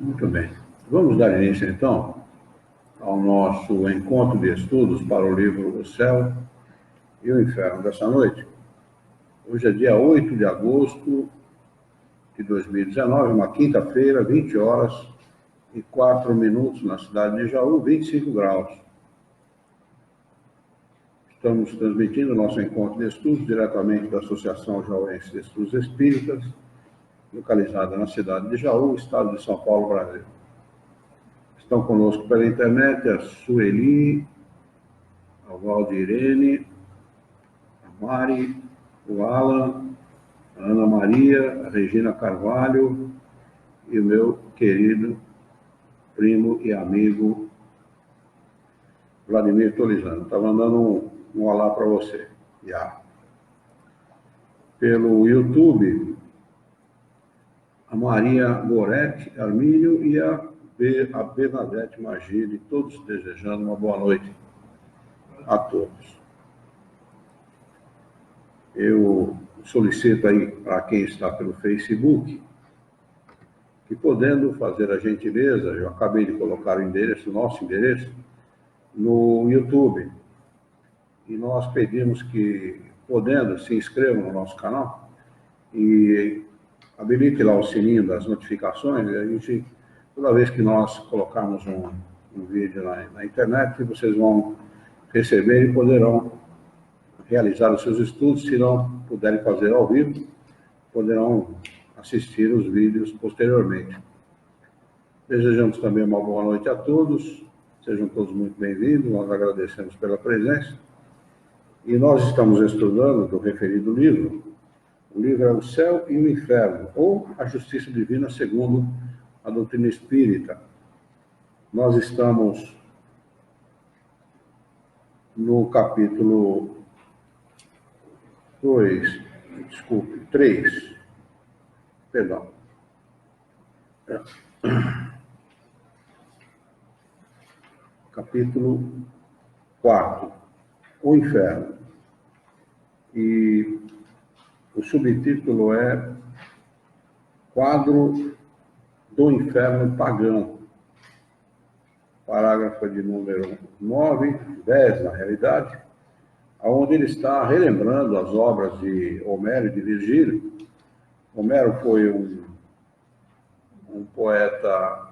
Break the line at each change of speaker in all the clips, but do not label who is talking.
Muito bem. Vamos dar início, então, ao nosso encontro de estudos para o livro O Céu e o Inferno dessa noite. Hoje é dia 8 de agosto de 2019, uma quinta-feira, 20 horas e 4 minutos na cidade de Jaú, 25 graus. Estamos transmitindo o nosso encontro de estudos diretamente da Associação Jauense de Estudos Espíritas, localizada na cidade de Jaú, estado de São Paulo, Brasil. Estão conosco pela internet a Sueli, a Valdirene, a Mari, o Alan, a Ana Maria, a Regina Carvalho e o meu querido primo e amigo Vladimir Tolizano. Está mandando um olá para você. Pelo YouTube, a Maria Goretti Armínio e a Bernadette Magili, todos desejando uma boa noite a todos. Eu solicito aí para quem está pelo Facebook, que podendo fazer a gentileza, eu acabei de colocar o endereço, o nosso endereço, no YouTube. E nós pedimos que, podendo, se inscrevam no nosso canal e habilite lá o sininho das notificações. A gente, toda vez que nós colocarmos um vídeo na internet, vocês vão receber e poderão realizar os seus estudos. Se não puderem fazer ao vivo, poderão assistir os vídeos posteriormente. Desejamos também uma boa noite a todos. Sejam todos muito bem-vindos. Nós agradecemos pela presença. E nós estamos estudando do referido livro. O livro é O Céu e o Inferno, ou A Justiça Divina segundo a doutrina espírita. Nós estamos no capítulo 3. Perdão. Capítulo 4, O Inferno. E o subtítulo é Quadro do Inferno Pagão. Parágrafo de número 9, 10, na realidade, onde ele está relembrando as obras de Homero e de Virgílio. Homero foi um poeta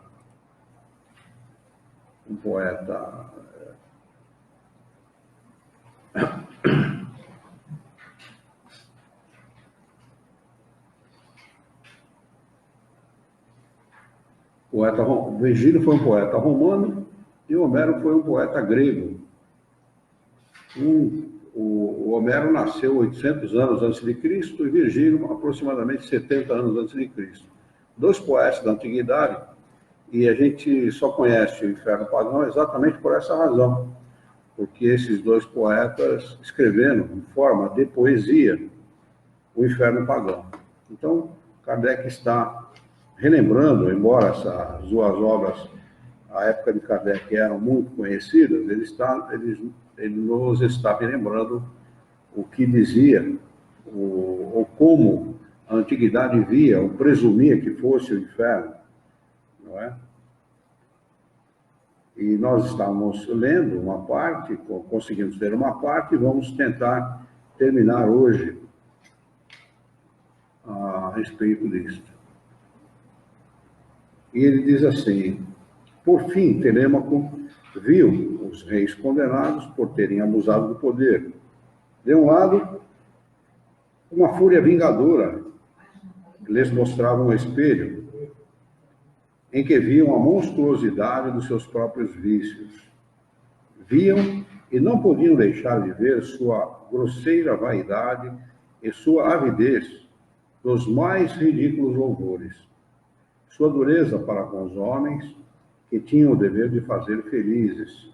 Virgílio foi um poeta romano e Homero foi um poeta grego. O Homero nasceu 800 anos antes de Cristo e Virgílio aproximadamente 70 anos antes de Cristo. Dois poetas da antiguidade, e a gente só conhece o Inferno Pagão exatamente por essa razão, porque esses dois poetas escreveram em forma de poesia o Inferno Pagão. Então, Kardec está relembrando, embora essas duas obras, à época de Kardec, eram muito conhecidas, ele nos está relembrando o que dizia, ou como a antiguidade via, ou presumia que fosse o inferno, não é? E nós estamos lendo uma parte, conseguimos ler uma parte, e vamos tentar terminar hoje a respeito disso. E ele diz assim: por fim, Telêmaco viu os reis condenados por terem abusado do poder. De um lado, uma fúria vingadora lhes mostrava um espelho em que viam a monstruosidade dos seus próprios vícios. Viam e não podiam deixar de ver sua grosseira vaidade e sua avidez dos mais ridículos louvores. Sua dureza para com os homens, que tinham o dever de fazer felizes.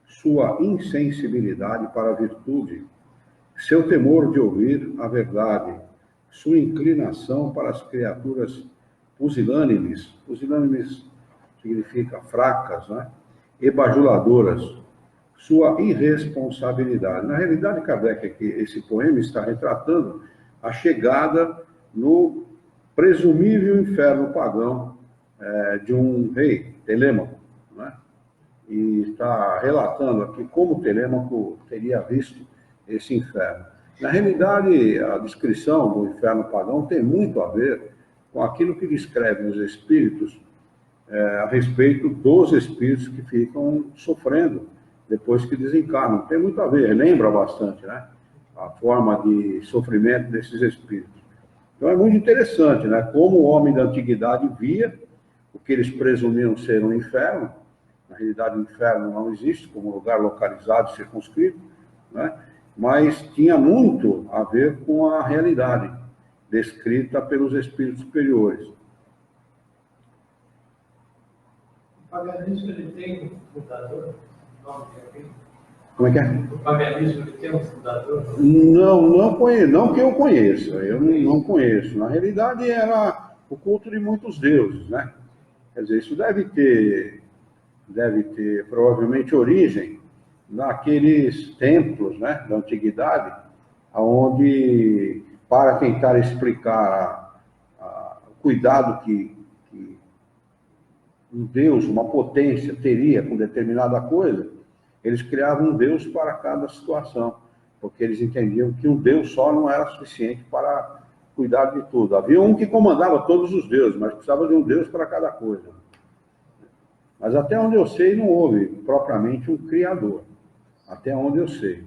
Sua insensibilidade para a virtude. Seu temor de ouvir a verdade. Sua inclinação para as criaturas pusilânimes. Pusilânimes significa fracas, né? E bajuladoras. Sua irresponsabilidade. Na realidade, Kardec, aqui, esse poema está retratando a chegada no presumível inferno pagão de um rei, Telêmaco, né? E está relatando aqui como Telêmaco teria visto esse inferno. Na realidade, a descrição do inferno pagão tem muito a ver com aquilo que descrevem os espíritos a respeito dos espíritos que ficam sofrendo depois que desencarnam. Tem muito a ver, lembra bastante, né? A forma de sofrimento desses espíritos. Então é muito interessante, né? Como o homem da antiguidade via o que eles presumiam ser um inferno. Na realidade, o inferno não existe como lugar localizado, circunscrito, né? Mas tinha muito a ver com a realidade descrita pelos espíritos superiores.
O paganismo ele tem um fundador?
Como é que é?
O paganismo ele tem um fundador?
Não conheço, não que eu conheça, eu não conheço. Na realidade, era o culto de muitos deuses, né? Quer dizer, isso deve ter provavelmente origem naqueles templos, né, da antiguidade, onde, para tentar explicar o cuidado que um Deus, uma potência, teria com determinada coisa, eles criavam um Deus para cada situação, porque eles entendiam que um Deus só não era suficiente para cuidar de tudo. Havia um que comandava todos os deuses, mas precisava de um Deus para cada coisa. Mas até onde eu sei, não houve propriamente um criador. Até onde eu sei.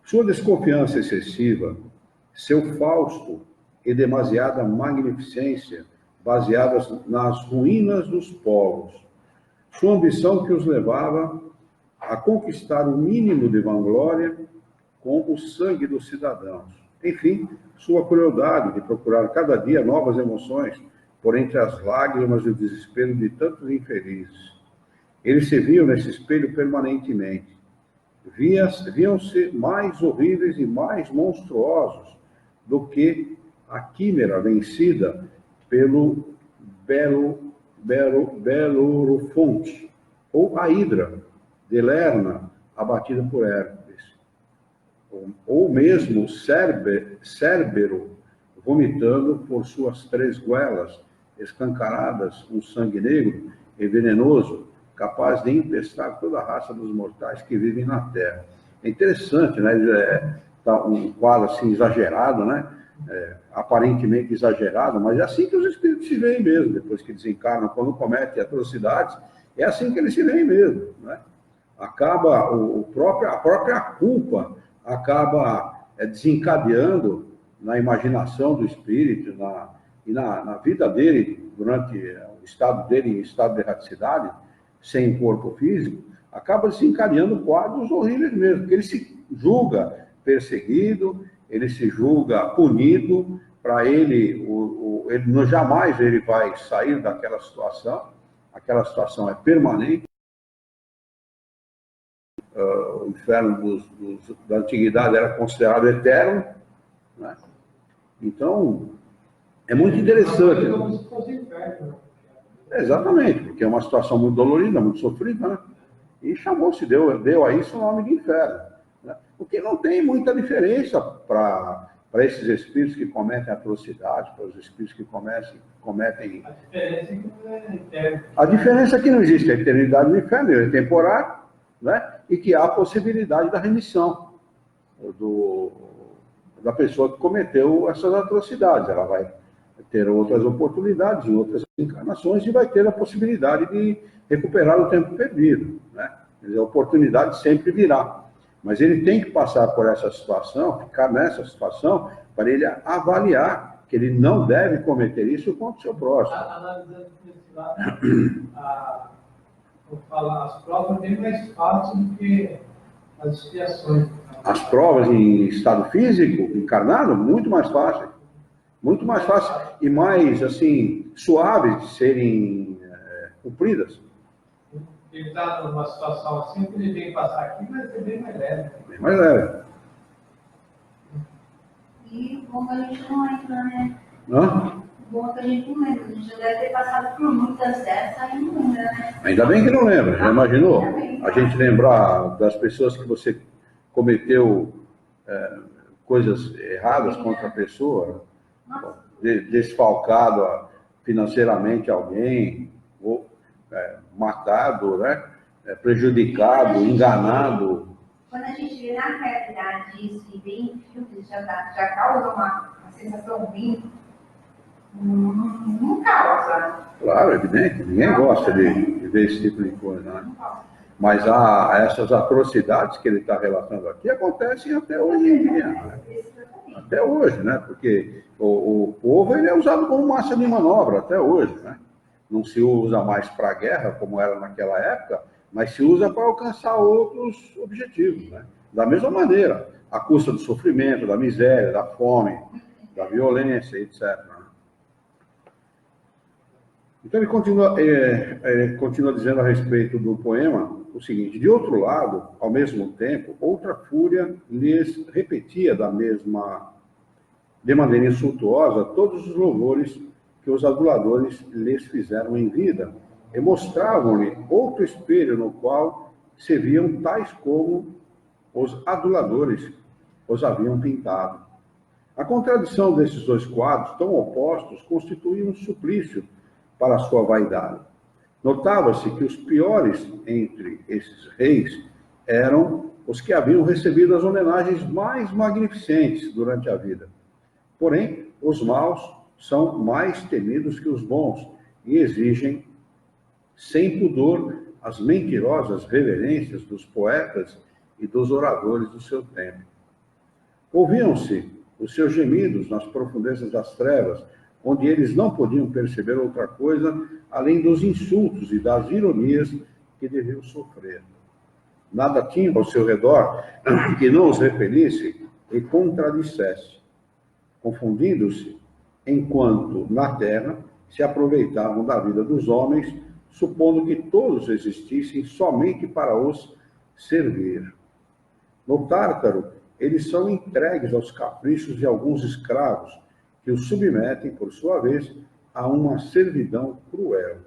Sua desconfiança excessiva, seu fausto e demasiada magnificência, baseadas nas ruínas dos povos, sua ambição que os levava a conquistar o mínimo de vanglória com o sangue dos cidadãos. Enfim, sua crueldade de procurar cada dia novas emoções por entre as lágrimas e o desespero de tantos infelizes. Eles se viam nesse espelho permanentemente. Viam-se mais horríveis e mais monstruosos do que a quimera vencida pelo Belo-Horizonte, ou a Hidra de Lerna, abatida por Hércules, ou mesmo Cérbero, vomitando por suas 3 goelas escancaradas um sangue negro e venenoso, capaz de empestar toda a raça dos mortais que vivem na Terra. É interessante, né? Tá um quadro assim exagerado, né? Aparentemente exagerado, mas é assim que os espíritos se veem mesmo, depois que desencarnam, quando cometem atrocidades, é assim que eles se veem mesmo, né? Acaba a própria culpa acaba desencadeando na imaginação do espírito e na vida dele, durante o estado dele em estado de erraticidade, sem corpo físico, acaba desencadeando quadros horríveis mesmo, porque ele se julga perseguido, ele se julga punido, para ele jamais ele vai sair daquela situação, aquela situação é permanente. O inferno da antiguidade era considerado eterno, né? Então, é muito interessante.
Como se fosse inferno.
Exatamente, porque é uma situação muito dolorida, muito sofrida, né? E chamou-se, deu a isso o nome de inferno, né? Porque não tem muita diferença para esses espíritos que cometem atrocidades, para os espíritos que cometem...
A diferença é que não é eterno.
A diferença é que não existe a eternidade no inferno, ele é temporário, né? E que há a possibilidade da remissão da pessoa que cometeu essas atrocidades. Ela vai ter outras oportunidades, em outras encarnações, e vai ter a possibilidade de recuperar o tempo perdido, né? Quer dizer, a oportunidade sempre virá. Mas ele tem que passar por essa situação, ficar nessa situação, para ele avaliar que ele não deve cometer isso contra o seu próximo.
Analisando desse lado, as provas bem mais fáceis do que as expiações.
As provas em estado físico, encarnado, muito mais fácil. Muito mais fácil e mais, assim, suaves de serem cumpridas.
Ele está numa situação assim, que ele vem passar aqui, vai ser bem mais leve.
Bem mais leve.
E bom que a gente não entra, né?
Hã?
Bom que a gente não lembra. A gente já deve ter passado por muitas dessas e não lembra, né?
Ainda bem que não lembra, já imaginou? A gente lembrar das pessoas que você cometeu coisas erradas contra a pessoa, desfalcado financeiramente alguém, ou matado, né? Prejudicado, enganado.
Quando a gente vê na realidade isso e vê em filmes, já causa uma sensação ruim. Não causa.
Claro, é evidente, ninguém gosta de ver esse tipo de coisa, né? Mas essas atrocidades que ele está relatando aqui acontecem até hoje em dia, né? Até hoje, né? Porque o povo ele é usado como massa de manobra até hoje, né? Não se usa mais para a guerra, como era naquela época, mas se usa para alcançar outros objetivos, né? Da mesma maneira, à custa do sofrimento, da miséria, da fome, da violência, etc. Então ele continua dizendo a respeito do poema o seguinte: de outro lado, ao mesmo tempo, outra fúria lhes repetia de maneira insultuosa todos os louvores que os aduladores lhes fizeram em vida, e mostravam-lhe outro espelho no qual se viam tais como os aduladores os haviam pintado. A contradição desses dois quadros, tão opostos, constituía um suplício para a sua vaidade. Notava-se que os piores entre esses reis eram os que haviam recebido as homenagens mais magnificentes durante a vida. Porém, os maus são mais temidos que os bons e exigem, sem pudor, as mentirosas reverências dos poetas e dos oradores do seu tempo. Ouviam-se os seus gemidos nas profundezas das trevas, onde eles não podiam perceber outra coisa além dos insultos e das ironias que deviam sofrer. Nada tinham ao seu redor que não os repelisse e contradissesse, confundindo-se, enquanto na terra se aproveitavam da vida dos homens, supondo que todos existissem somente para os servir. No Tártaro, eles são entregues aos caprichos de alguns escravos, que os submetem, por sua vez, a uma servidão cruel.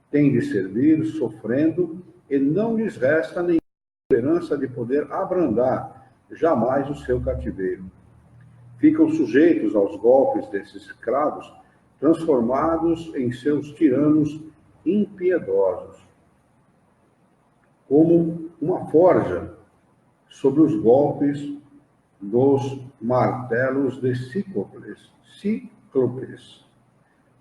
Têm de servir sofrendo, e não lhes resta nenhuma esperança de poder abrandar jamais o seu cativeiro. Ficam sujeitos aos golpes desses escravos, transformados em seus tiranos impiedosos, como uma forja sobre os golpes dos martelos de Cíclopes,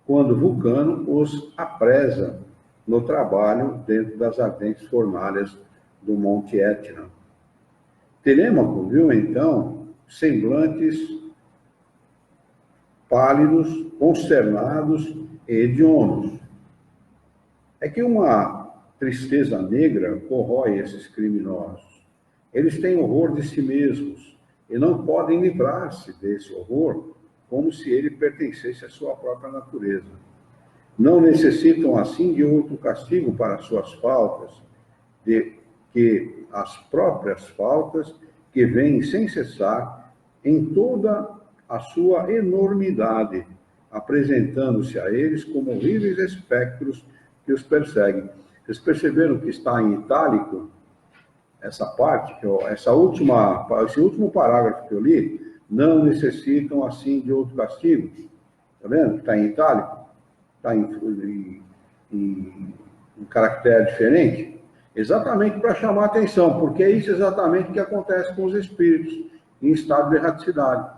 quando Vulcano os apresa no trabalho dentro das ardentes fornalhas do Monte Etna. Telêmaco viu então semblantes pálidos, consternados e hediondos. É que uma tristeza negra corrói esses criminosos. Eles têm horror de si mesmos e não podem livrar-se desse horror como se ele pertencesse à sua própria natureza. Não necessitam, assim, de outro castigo para suas faltas, que as próprias faltas que vêm sem cessar em toda a sua enormidade, apresentando-se a eles como horríveis espectros que os perseguem. Vocês perceberam que está em itálico essa parte, esse último parágrafo que eu li? Não necessitam, assim, de outro castigo. Está vendo? Está em itálico? Está em caractere diferente? Exatamente para chamar a atenção, porque é isso exatamente que acontece com os espíritos em estado de erraticidade.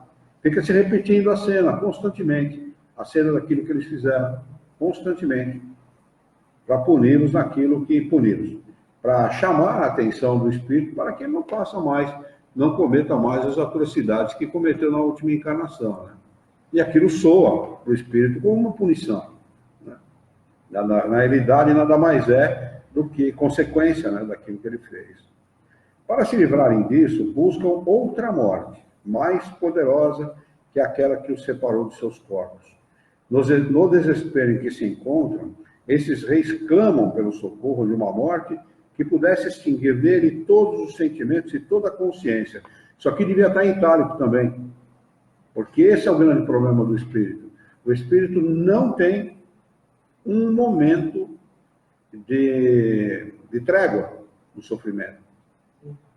Fica se repetindo a cena constantemente, a cena daquilo que eles fizeram, constantemente, para puni-los naquilo que puni-los, para chamar a atenção do espírito para que ele não faça mais, não cometa mais as atrocidades que cometeu na última encarnação, né? E aquilo soa para o espírito como uma punição, né? Na realidade, nada mais é do que consequência, né, daquilo que ele fez. Para se livrarem disso, buscam outra morte, mais poderosa que aquela que os separou de seus corpos. No desespero em que se encontram, esses reis clamam pelo socorro de uma morte que pudesse extinguir dele todos os sentimentos e toda a consciência. Isso aqui devia estar em itálico também, porque esse é o grande problema do espírito. O espírito não tem um momento de trégua no sofrimento.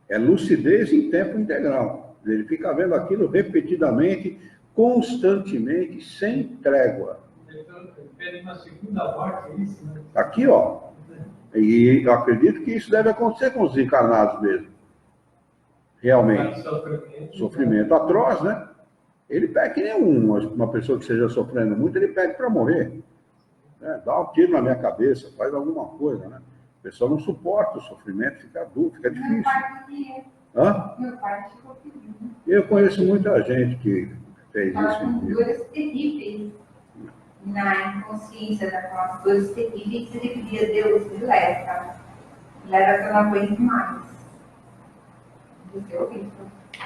É lucidez em tempo integral. Ele fica vendo aquilo repetidamente, constantemente, sem trégua.
Ele pede uma segunda morte, é isso, né?
Aqui, ó. E eu acredito que isso deve acontecer com os encarnados mesmo. Realmente. Sofrimento atroz, né? Ele pede que nenhum, uma pessoa que esteja sofrendo muito, ele pede para morrer. Dá um tiro na minha cabeça, faz alguma coisa, né? A pessoa não suporta o sofrimento, fica duro, fica difícil. Hã?
Meu pai ficou pedindo.
Eu conheço muita gente que fez
Ela
isso.
com dores terríveis na inconsciência, com as dores terríveis, ele pedia a Deus, me leva. Leva que eu não aguento mais. Isso é horrível.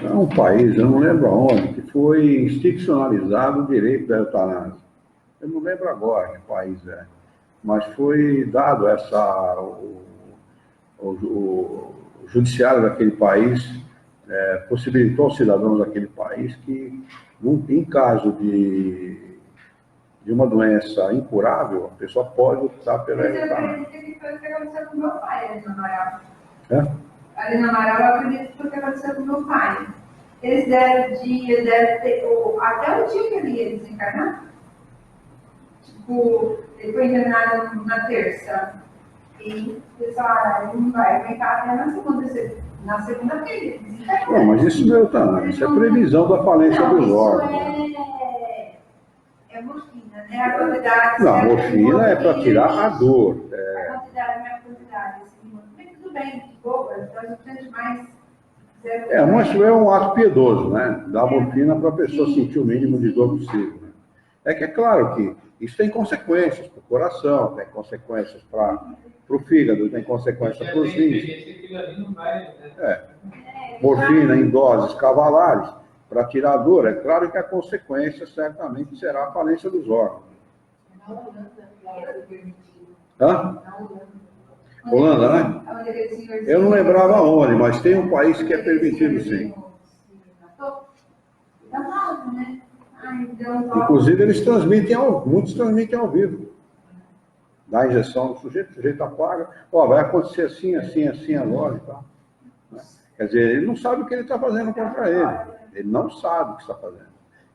É um país, eu não lembro aonde, que foi institucionalizado o direito da eutanásia. Eu não lembro agora que país é, mas foi dado o judiciário daquele país possibilitou aos cidadãos daquele país que, em caso de uma doença incurável, a pessoa pode optar pela
Mas eu
eutanásia.
acredito que foi o que aconteceu com meu pai ali no Amaral.
É?
Ali no Amaral, eu acredito que foi o que aconteceu com meu pai. Eles deram dia, até o dia que ele ia desencarnar. Tipo, ele foi internado na terça. E o pessoal, ele não vai aguentar até na segunda-feira.
Não, mas isso não é eutanásia, isso é previsão da falência dos órgãos.
É morfina, né? A quantidade.
Não, a morfina é para tirar a dor.
A quantidade não é a quantidade. Assim, mas tudo bem, de boa, então a gente tem mais.
Mas isso é um ato piedoso, né? Dar morfina para a pessoa sentir o mínimo de dor possível. Né? É que é claro que isso tem consequências para o coração, tem consequências para o fígado, tem consequências para os rins. Morfina em doses cavalares para tirar a dor. É claro que a consequência certamente será a falência dos órgãos. Hã? Holanda, né? Eu não lembrava onde, mas tem um país que é permitido, sim. Inclusive, muitos transmitem ao vivo. Dá a injeção no sujeito, o sujeito apaga. Vai acontecer assim, assim, assim agora e tal. Quer dizer, ele não sabe o que ele está fazendo contra ele. Ele não sabe o que está fazendo.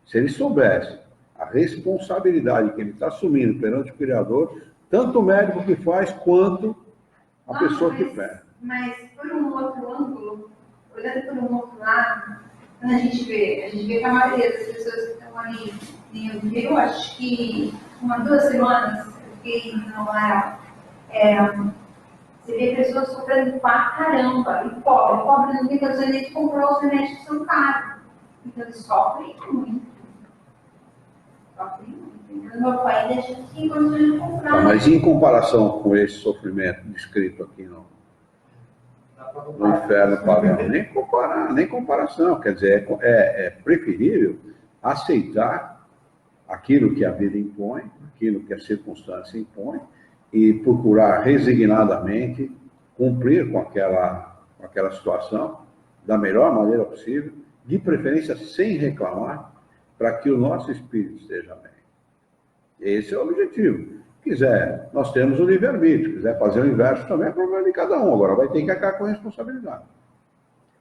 Se ele soubesse a responsabilidade que ele está assumindo perante o Criador, tanto o médico que faz, quanto a pessoa que perde.
Mas, por um outro ângulo, olhando por um outro lado, quando a gente vê que a maioria das pessoas que estão ali, eu acho que 2 semanas, eu fiquei no ar, você vê pessoas sofrendo pra caramba, e pobre não tem condições nem de comprar os remédios que são caros. Então eles sofrem muito. No meu país, a gente tem condições de comprar.
Mas em comparação com esse sofrimento descrito aqui no inferno pagão, nem comparação. Quer dizer, é preferível aceitar aquilo que a vida impõe, aquilo que a circunstância impõe, e procurar resignadamente cumprir com aquela situação da melhor maneira possível, de preferência sem reclamar, para que o nosso espírito esteja bem. Esse é o objetivo. Quiser, nós temos o livre-arbítrio. Quiser fazer o inverso também é problema de cada um. Agora vai ter que acabar com a responsabilidade.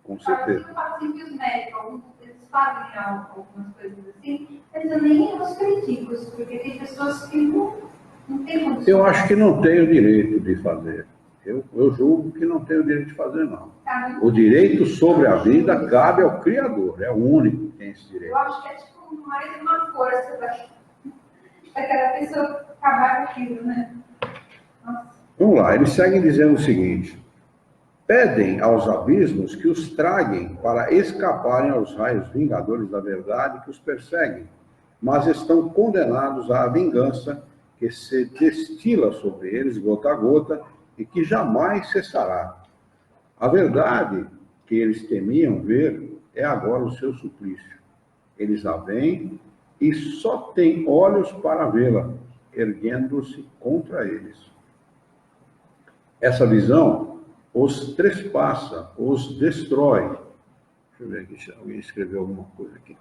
Com certeza.
Os médicos, eles fazem algumas coisas assim, mas eu nem os critico, porque tem pessoas que não têm condições.
Eu acho que não tem o direito de fazer. Eu julgo que não tem o direito de fazer, não. O direito sobre a vida cabe ao Criador. É o único que tem esse direito.
Eu acho que é tipo mais uma força daquela pessoa acabar com aquilo, né? Nossa.
Vamos lá, eles seguem dizendo o seguinte: pedem aos abismos que os traguem para escaparem aos raios vingadores da verdade que os perseguem, mas estão condenados à vingança que se destila sobre eles gota a gota e que jamais cessará. A verdade que eles temiam ver é agora o seu suplício. Eles a veem e só têm olhos para vê-la, erguendo-se contra eles. Essa visão os trespassa, os destrói. Deixa eu ver aqui se alguém escreveu alguma coisa aqui.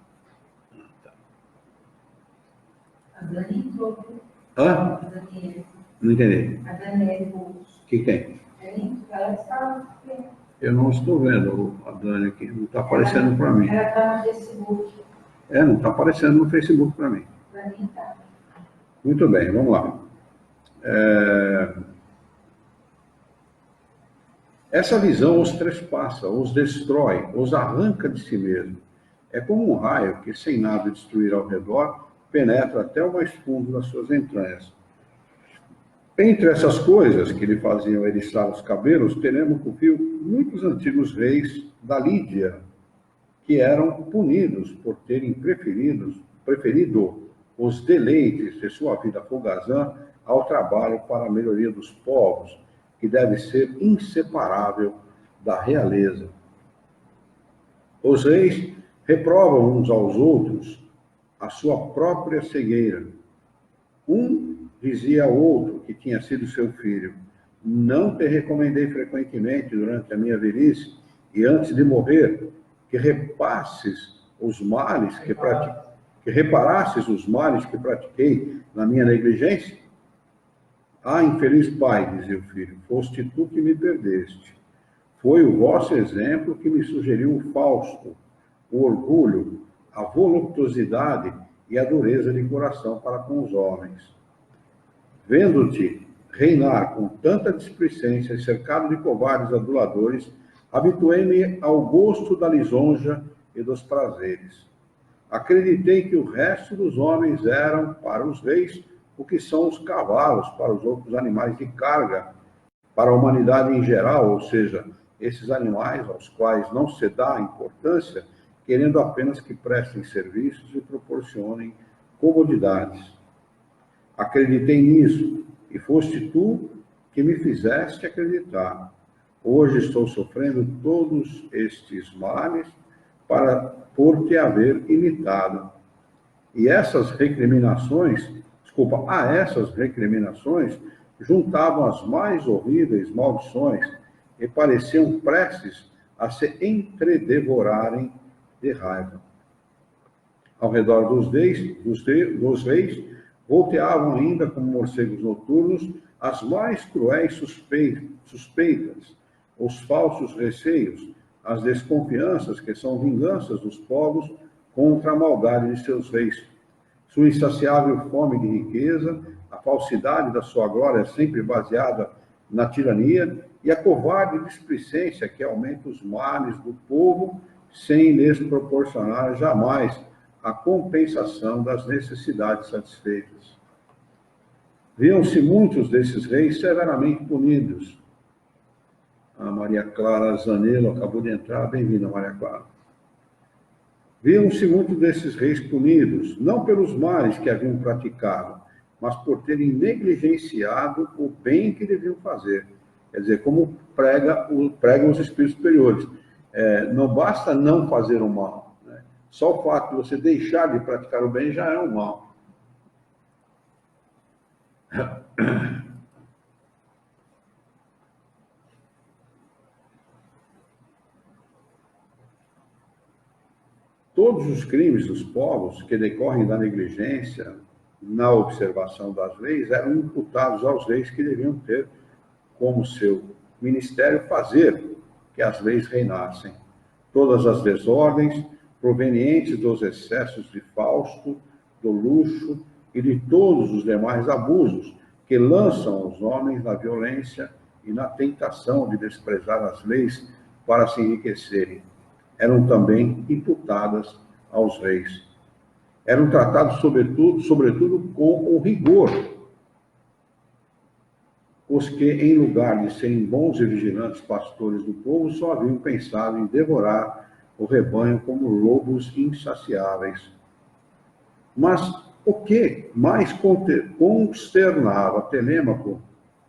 A Dani entrou.
Hã?
A Dani.
Não entendi.
A Dani.
O que tem?
Ela estava.
Eu não estou vendo a Dani aqui, não está aparecendo para mim.
Ela está no Facebook.
Não está aparecendo no Facebook para mim.
Para mim tá.
Muito bem, vamos lá. Essa visão os trespassa, os destrói, os arranca de si mesmo. É como um raio que, sem nada destruir ao redor, penetra até o mais fundo das suas entranhas. Entre essas coisas que lhe faziam eriçar os cabelos, teremos por fio muitos antigos reis da Lídia, que eram punidos por terem preferido os deleites de sua vida folgazã ao trabalho para a melhoria dos povos, que deve ser inseparável da realeza. Os reis reprovam uns aos outros a sua própria cegueira. Um dizia ao outro, que tinha sido seu filho: não te recomendei frequentemente durante a minha velhice e antes de morrer que reparasses os males que pratiquei na minha negligência? Ah, infeliz pai, dizia o filho, foste tu que me perdeste. Foi o vosso exemplo que me sugeriu o Fausto, o orgulho, a voluptuosidade e a dureza de coração para com os homens. Vendo-te reinar com tanta displicência e cercado de covardes aduladores, habituei-me ao gosto da lisonja e dos prazeres. Acreditei que o resto dos homens eram, para os reis, o que são os cavalos para os outros animais de carga, para a humanidade em geral, ou seja, esses animais aos quais não se dá importância, querendo apenas que prestem serviços e proporcionem comodidades. Acreditei nisso, e foste tu que me fizeste acreditar. Hoje estou sofrendo todos estes males por te haver imitado. E a essas recriminações juntavam as mais horríveis maldições e pareciam prestes a se entredevorarem de raiva. Ao redor dos reis, volteavam ainda como morcegos noturnos as mais cruéis suspeitas, os falsos receios, as desconfianças que são vinganças dos povos contra a maldade de seus reis. Sua insaciável fome de riqueza, a falsidade da sua glória sempre baseada na tirania e a covarde displicência que aumenta os males do povo sem lhes proporcionar jamais a compensação das necessidades satisfeitas. Viam-se muitos desses reis severamente punidos. A Maria Clara Zanello acabou de entrar. Bem-vinda, Maria Clara. Viam-se muitos desses reis punidos, não pelos males que haviam praticado, mas por terem negligenciado o bem que deviam fazer. Quer dizer, como pregam os espíritos superiores. Não basta não fazer o mal. Né? Só o fato de você deixar de praticar o bem já é um mal. Todos os crimes dos povos que decorrem da negligência na observação das leis eram imputados aos reis, que deviam ter como seu ministério fazer que as leis reinassem. Todas as desordens provenientes dos excessos de Fausto, do luxo e de todos os demais abusos que lançam os homens na violência e na tentação de desprezar as leis para se enriquecerem, eram também imputadas aos reis. Eram tratados, sobretudo com o rigor, os que, em lugar de serem bons e vigilantes pastores do povo, só haviam pensado em devorar o rebanho como lobos insaciáveis. Mas o que mais consternava Telêmaco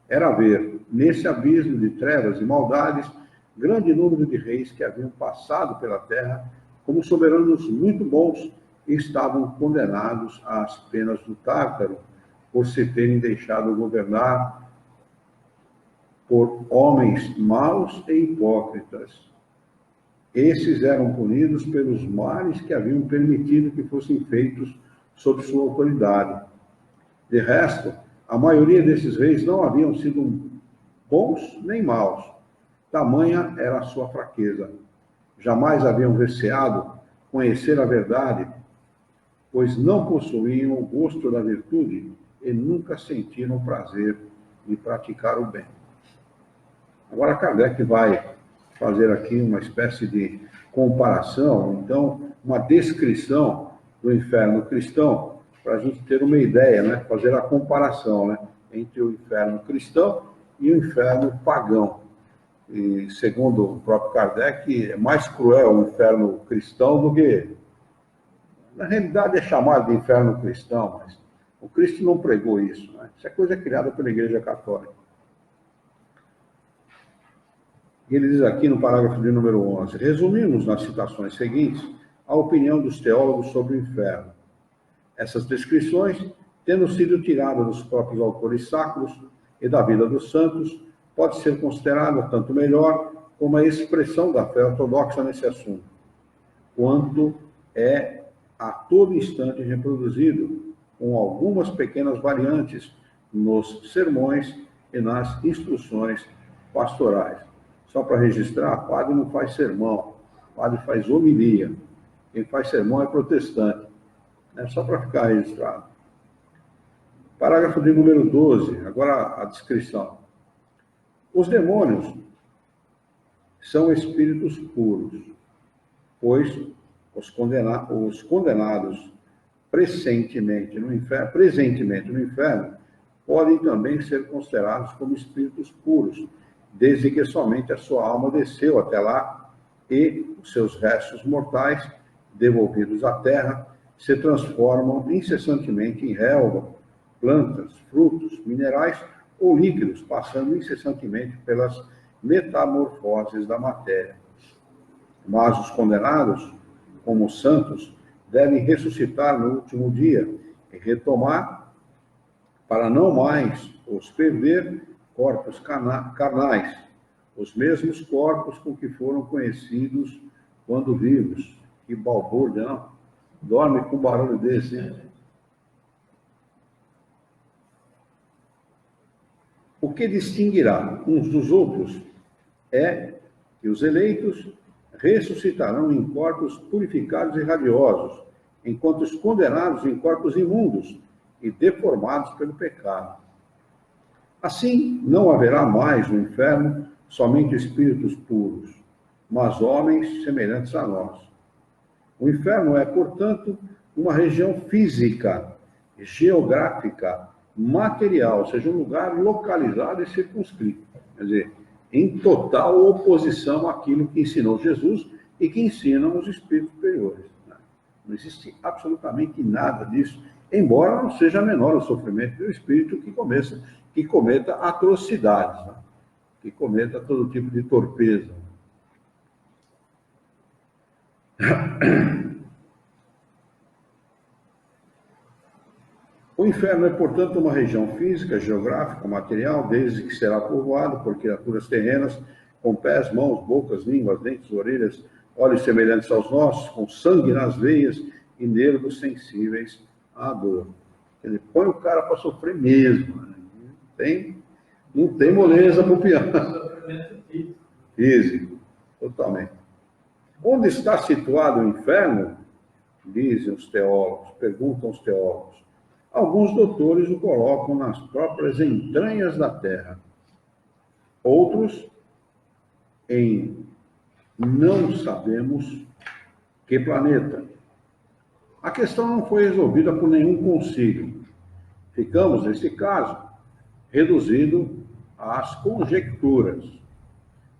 era ver, nesse abismo de trevas e maldades, grande número de reis que haviam passado pela terra como soberanos muito bons e estavam condenados às penas do Tártaro por se terem deixado governar por homens maus e hipócritas. Esses eram punidos pelos males que haviam permitido que fossem feitos sob sua autoridade. De resto, a maioria desses reis não haviam sido bons nem maus. tamanha era a sua fraqueza. Jamais haviam receado conhecer a verdade, pois não possuíam o gosto da virtude e nunca sentiram prazer de praticar o bem. Agora Kardec vai fazer aqui uma espécie de comparação, então, uma descrição do inferno cristão, para a gente ter uma ideia, né? Fazer a comparação, né? Entre o inferno cristão e o inferno pagão. E, segundo o próprio Kardec, é mais cruel o inferno cristão do que... Na realidade é chamado de inferno cristão, mas o Cristo não pregou isso, né? Isso é coisa criada pela Igreja Católica. E ele diz aqui no parágrafo de número 11, resumimos nas citações seguintes a opinião dos teólogos sobre o inferno. Essas descrições, tendo sido tiradas dos próprios autores sacros e da vida dos santos, pode ser considerada tanto melhor como a expressão da fé ortodoxa nesse assunto, quanto é a todo instante reproduzido, com algumas pequenas variantes nos sermões e nas instruções pastorais. Só para registrar, padre não faz sermão, padre faz homilia. Quem faz sermão é protestante. É só para ficar registrado. Parágrafo de número 12, agora a descrição. Os demônios são espíritos puros, pois os condenados presentemente no inferno podem também ser considerados como espíritos puros, desde que somente a sua alma desceu até lá e os seus restos mortais, devolvidos à terra, se transformam incessantemente em relva, plantas, frutos, minerais ou líquidos, passando incessantemente pelas metamorfoses da matéria. Mas os condenados, como os santos, devem ressuscitar no último dia e retomar, para não mais os perder, corpos carnais, os mesmos corpos com que foram conhecidos quando vivos. Que balbúrdia, não? Dorme com um barulho desse, hein? O que distinguirá uns dos outros é que os eleitos ressuscitarão em corpos purificados e radiosos, enquanto os condenados em corpos imundos e deformados pelo pecado. Assim, não haverá mais no inferno somente espíritos puros, mas homens semelhantes a nós. O inferno é, portanto, uma região física, geográfica, material, ou seja, um lugar localizado e circunscrito. Quer dizer, em total oposição àquilo que ensinou Jesus e que ensinam os espíritos superiores. Não existe absolutamente nada disso, embora não seja menor o sofrimento do espírito que cometa atrocidades, né? Que cometa todo tipo de torpeza. O inferno é, portanto, uma região física, geográfica, material, desde que será povoado por criaturas terrenas, com pés, mãos, bocas, línguas, dentes, orelhas, olhos semelhantes aos nossos, com sangue nas veias e nervos sensíveis à dor. Ele põe o cara para sofrer mesmo. Né? Não tem moleza para o piano. Físico, totalmente. Onde está situado o inferno? Dizem os teólogos, perguntam os teólogos. Alguns doutores o colocam nas próprias entranhas da terra. Outros em não sabemos que planeta. A questão não foi resolvida por nenhum concílio. Ficamos, nesse caso, reduzido às conjecturas.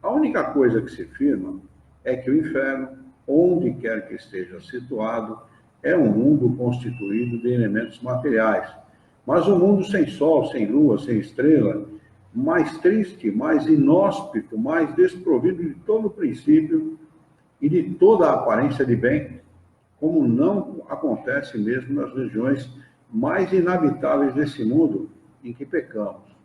A única coisa que se firma é que o inferno, onde quer que esteja situado, é um mundo constituído de elementos materiais. Mas um mundo sem sol, sem lua, sem estrela, mais triste, mais inóspito, mais desprovido de todo o princípio e de toda a aparência de bem, como não acontece mesmo nas regiões mais inabitáveis desse mundo em que pecamos.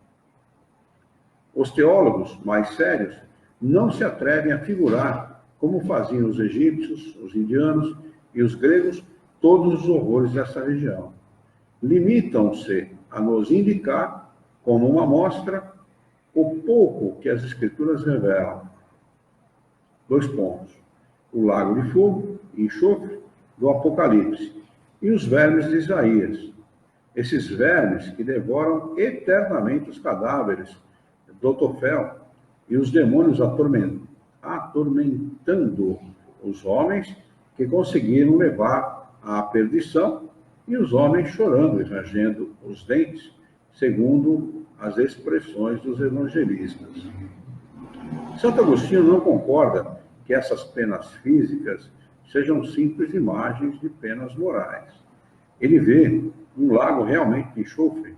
Os teólogos mais sérios não se atrevem a figurar, como faziam os egípcios, os indianos e os gregos, todos os horrores dessa região. Limitam-se a nos indicar, como uma amostra, o pouco que as Escrituras revelam, dois pontos, o lago de fogo e enxofre do Apocalipse e os vermes de Isaías. Esses vermes que devoram eternamente os cadáveres do Tofel e os demônios atormentando os homens que conseguiram levar à perdição e os homens chorando e rangendo os dentes, segundo as expressões dos evangelistas. Santo Agostinho não concorda que essas penas físicas sejam simples imagens de penas morais. Ele vê um lago realmente de enxofre,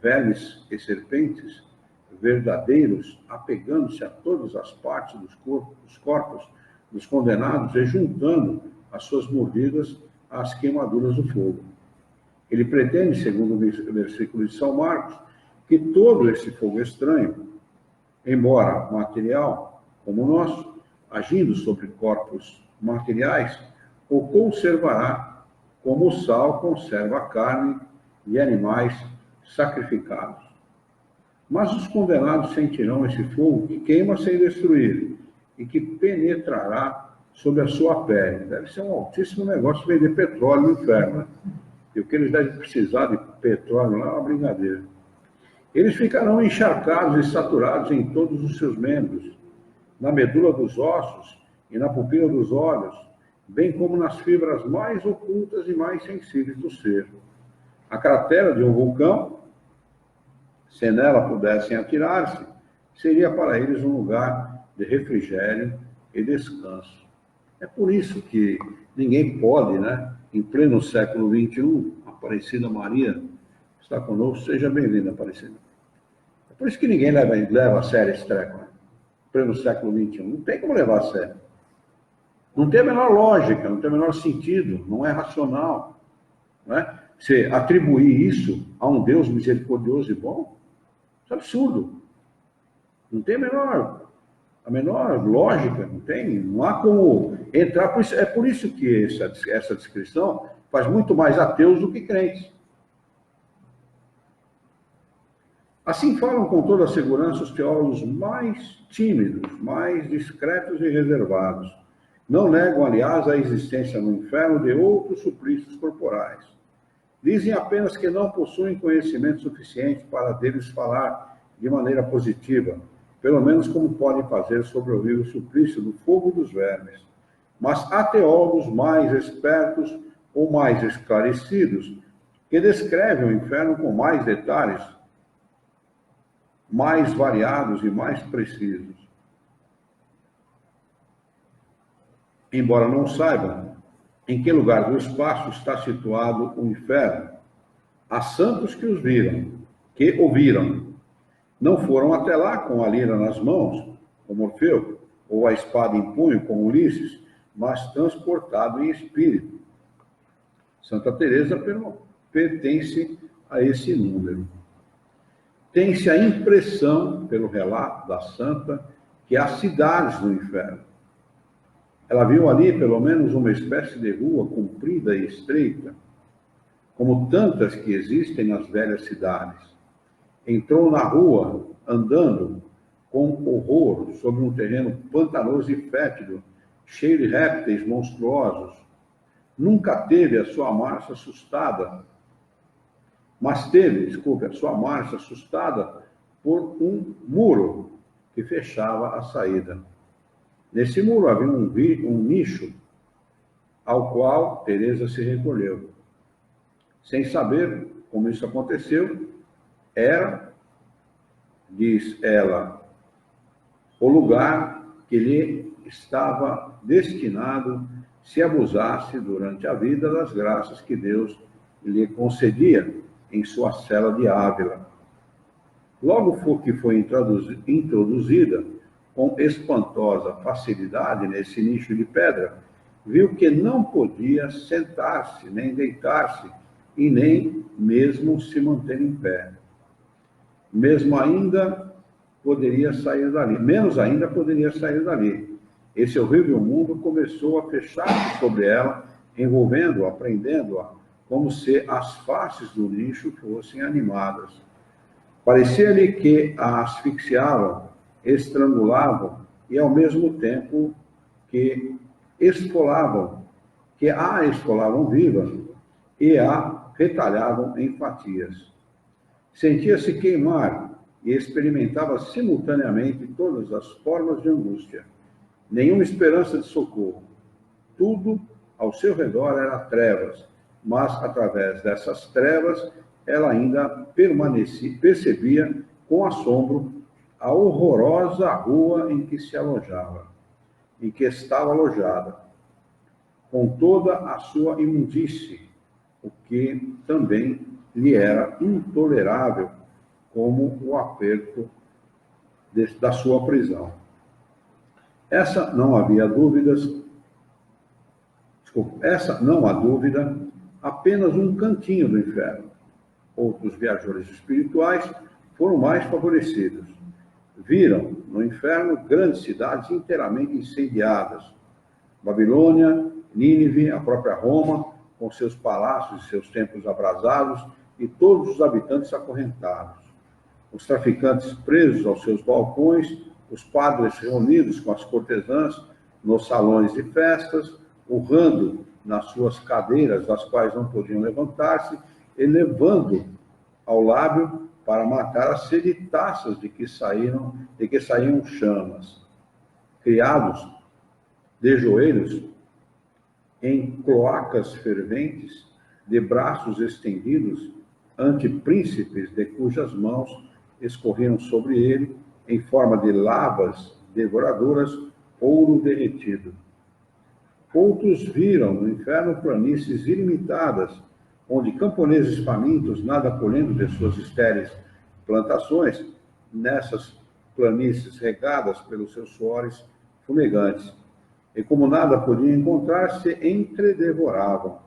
vermes e serpentes verdadeiros, apegando-se a todas as partes dos corpos dos condenados e juntando as suas mordidas às queimaduras do fogo. Ele pretende, segundo o versículo de São Marcos, que todo esse fogo estranho, embora material como o nosso, agindo sobre corpos materiais, o conservará como o sal conserva a carne de animais sacrificados. Mas os condenados sentirão esse fogo que queima sem destruir e que penetrará sobre a sua pele. Deve ser um altíssimo negócio vender petróleo no inferno, né? E o que eles devem precisar de petróleo lá é uma brincadeira. Eles ficarão encharcados e saturados em todos os seus membros, na medula dos ossos e na pupila dos olhos, bem como nas fibras mais ocultas e mais sensíveis do ser. A cratera de um vulcão, se nela pudessem atirar-se, seria para eles um lugar de refrigério e descanso. É por isso que ninguém pode, né, em pleno século XXI, Aparecida Maria está conosco, seja bem-vinda, Aparecida. É por isso que ninguém leva a sério esse treco, né? Em pleno século XXI. Não tem como levar a sério. Não tem a menor lógica, não tem o menor sentido, não é racional. Né? Você atribuir isso a um Deus misericordioso e bom, isso é absurdo. Não tem a menor lógica, não há como entrar. É por isso que essa descrição faz muito mais ateus do que crentes. Assim falam com toda a segurança os teólogos mais tímidos, mais discretos e reservados. Não negam, aliás, a existência no inferno de outros suplícios corporais. Dizem apenas que não possuem conhecimento suficiente para deles falar de maneira positiva, pelo menos como podem fazer sobre o horrível suplício do fogo dos vermes. Mas há teólogos mais espertos ou mais esclarecidos que descrevem o inferno com mais detalhes, mais variados e mais precisos. Embora não saibam em que lugar do espaço está situado o inferno, há santos que os viram, que o viram. Não foram até lá com a lira nas mãos, como Orfeu, ou a espada em punho, como Ulisses, mas transportado em espírito. Santa Teresa pertence a esse número. Tem-se a impressão, pelo relato da santa, que há cidades no inferno. Ela viu ali, pelo menos, uma espécie de rua comprida e estreita, como tantas que existem nas velhas cidades. Entrou na rua, andando com horror sobre um terreno pantanoso e fétido, cheio de répteis monstruosos. Nunca teve a sua marcha assustada, mas teve, a sua marcha assustada por um muro que fechava a saída. Nesse muro havia um nicho ao qual Teresa se recolheu. Sem saber como isso aconteceu, era, diz ela, o lugar que lhe estava destinado se abusasse durante a vida das graças que Deus lhe concedia em sua cela de Ávila. Logo que foi introduzida com espantosa facilidade nesse nicho de pedra, viu que não podia sentar-se, nem deitar-se, e nem mesmo se manter em pé. Menos ainda poderia sair dali. Esse horrível mundo começou a fechar-se sobre ela, envolvendo-a, prendendo-a, como se as faces do nicho fossem animadas. Parecia-lhe que a asfixiavam, estrangulavam e, ao mesmo tempo, que a esfolavam viva e a retalhavam em fatias. Sentia-se queimar e experimentava simultaneamente todas as formas de angústia. Nenhuma esperança de socorro. Tudo ao seu redor era trevas, mas através dessas trevas ela ainda percebia com assombro a horrorosa rua em que se alojava, em que estava alojada, com toda a sua imundície, o que também lhe era intolerável, como o aperto da sua prisão. Essa não há dúvida, apenas um cantinho do inferno. Outros viajores espirituais foram mais favorecidos. Viram no inferno grandes cidades inteiramente incendiadas. Babilônia, Nínive, a própria Roma, com seus palácios e seus templos abrasados e todos os habitantes acorrentados. Os traficantes presos aos seus balcões, os padres reunidos com as cortesãs nos salões de festas, urrando nas suas cadeiras, das quais não podiam levantar-se, e levando ao lábio para matar a sede taças de que saíam chamas. Criados de joelhos em cloacas ferventes, de braços estendidos ante príncipes de cujas mãos escorriam sobre ele, em forma de lavas devoradoras, ouro derretido. Outros viram no inferno planícies ilimitadas, onde camponeses famintos, nada colhendo de suas estéreis plantações, nessas planícies regadas pelos seus suores fumegantes, e como nada podiam encontrar, se entredevoravam.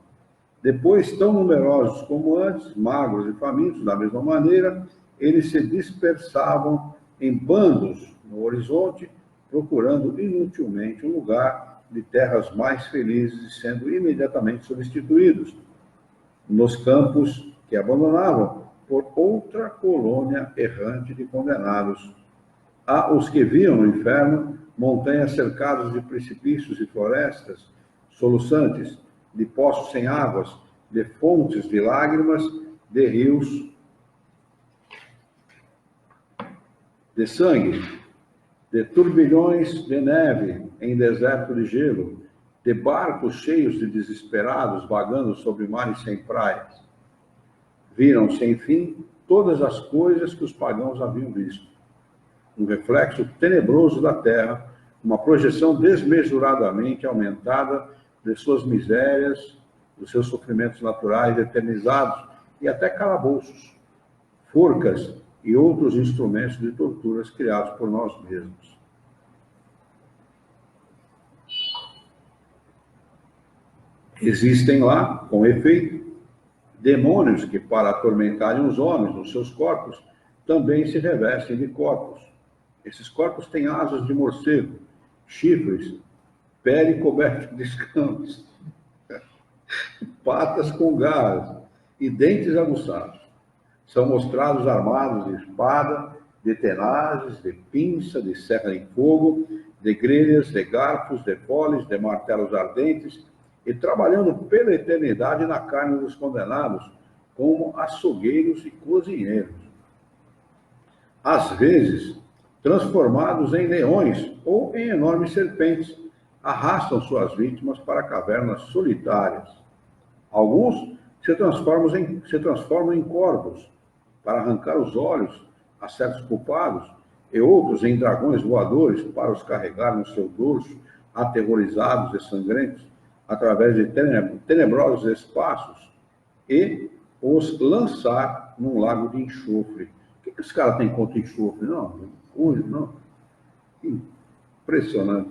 Depois, tão numerosos como antes, magros e famintos, da mesma maneira, eles se dispersavam em bandos no horizonte, procurando inutilmente um lugar de terras mais felizes e sendo imediatamente substituídos nos campos que abandonavam por outra colônia errante de condenados. Há os que viam no inferno montanhas cercadas de precipícios e florestas soluçantes, de poços sem águas, de fontes de lágrimas, de rios de sangue, de turbilhões de neve em deserto de gelo, de barcos cheios de desesperados vagando sobre mares sem praias. Viram sem fim todas as coisas que os pagãos haviam visto. Um reflexo tenebroso da terra, uma projeção desmesuradamente aumentada de suas misérias, dos seus sofrimentos naturais eternizados e até calabouços, forcas e outros instrumentos de torturas criados por nós mesmos. Existem lá, com efeito, demônios que, para atormentarem os homens nos seus corpos, também se revestem de corpos. Esses corpos têm asas de morcego, chifres, pele coberta de escamas, patas com garras e dentes aguçados. São mostrados armados de espada, de tenazes, de pinça, de serra em fogo, de grelhas, de garfos, de foles, de martelos ardentes, e trabalhando pela eternidade na carne dos condenados, como açougueiros e cozinheiros. Às vezes, transformados em leões ou em enormes serpentes, arrastam suas vítimas para cavernas solitárias. Alguns se transformam em corvos, para arrancar os olhos a certos culpados, e outros em dragões voadores, para os carregar no seu dorso, aterrorizados e sangrentos, através de tenebrosos espaços, e os lançar num lago de enxofre. O que os caras têm contra enxofre? Não. Impressionante.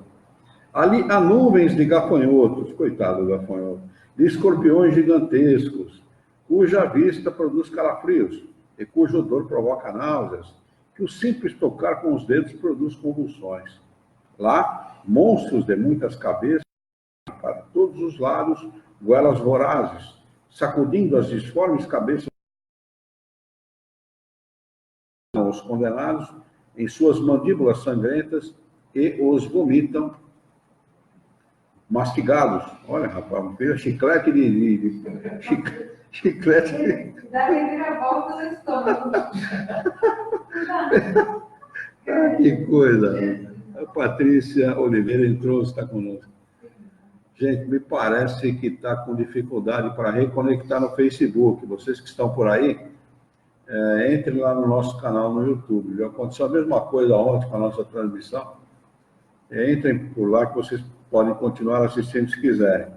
Ali há nuvens de gafanhotos, coitado do gafanhoto, de escorpiões gigantescos, cuja vista produz calafrios e cujo odor provoca náuseas, que o simples tocar com os dedos produz convulsões. Lá, monstros de muitas cabeças, para todos os lados, goelas vorazes, sacudindo as disformes cabeças os condenados em suas mandíbulas sangrentas e os vomitam mastigados. Olha, rapaz, vira chiclete chiclete.
Dá reviravolta no estômago.
Ah, que coisa. A Patrícia Oliveira entrou, está conosco. Gente, me parece que está com dificuldade para reconectar no Facebook. Vocês que estão por aí, entrem lá no nosso canal no YouTube. Já aconteceu a mesma coisa ontem com a nossa transmissão. Entrem por lá que vocês podem continuar assistindo se quiserem.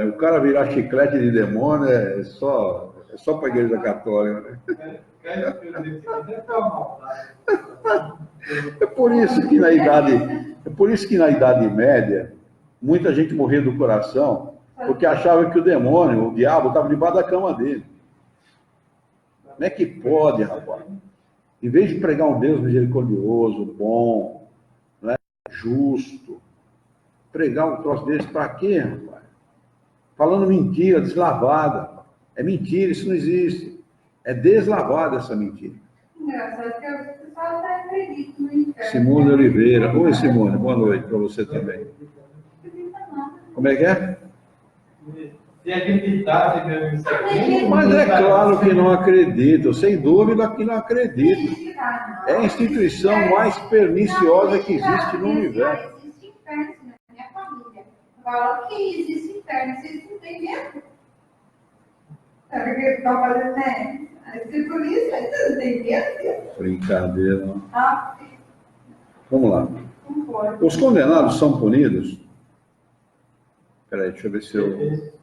O cara virar chiclete de demônio é só para a Igreja Católica, né? É por isso que na Idade Média, muita gente morria do coração, porque achava que o demônio, o diabo, estava debaixo da cama dele. Como é que pode, rapaz? Em vez de pregar um Deus misericordioso, bom, né, justo, pregar um troço desse para quê, rapaz? Falando mentira, deslavada. É mentira, isso não existe. É deslavada essa mentira.
Engraçado que o pessoal está acreditando no inferno.
Simone Oliveira. Oi, Simone, boa noite para você também. Como é que é?
Se acreditar,
Mas é claro que não acredito, sem dúvida que não acredito. É a instituição mais perniciosa que existe no universo.
Existe inferno na minha família. Fala que existe inferno, vocês não têm medo? Sabe o que eles estão fazendo, né? Se por isso, vocês não têm medo?
Brincadeira, não.
Ah,
Vamos lá.
não pode.
Os condenados são punidos? Peraí, deixa eu ver se eu...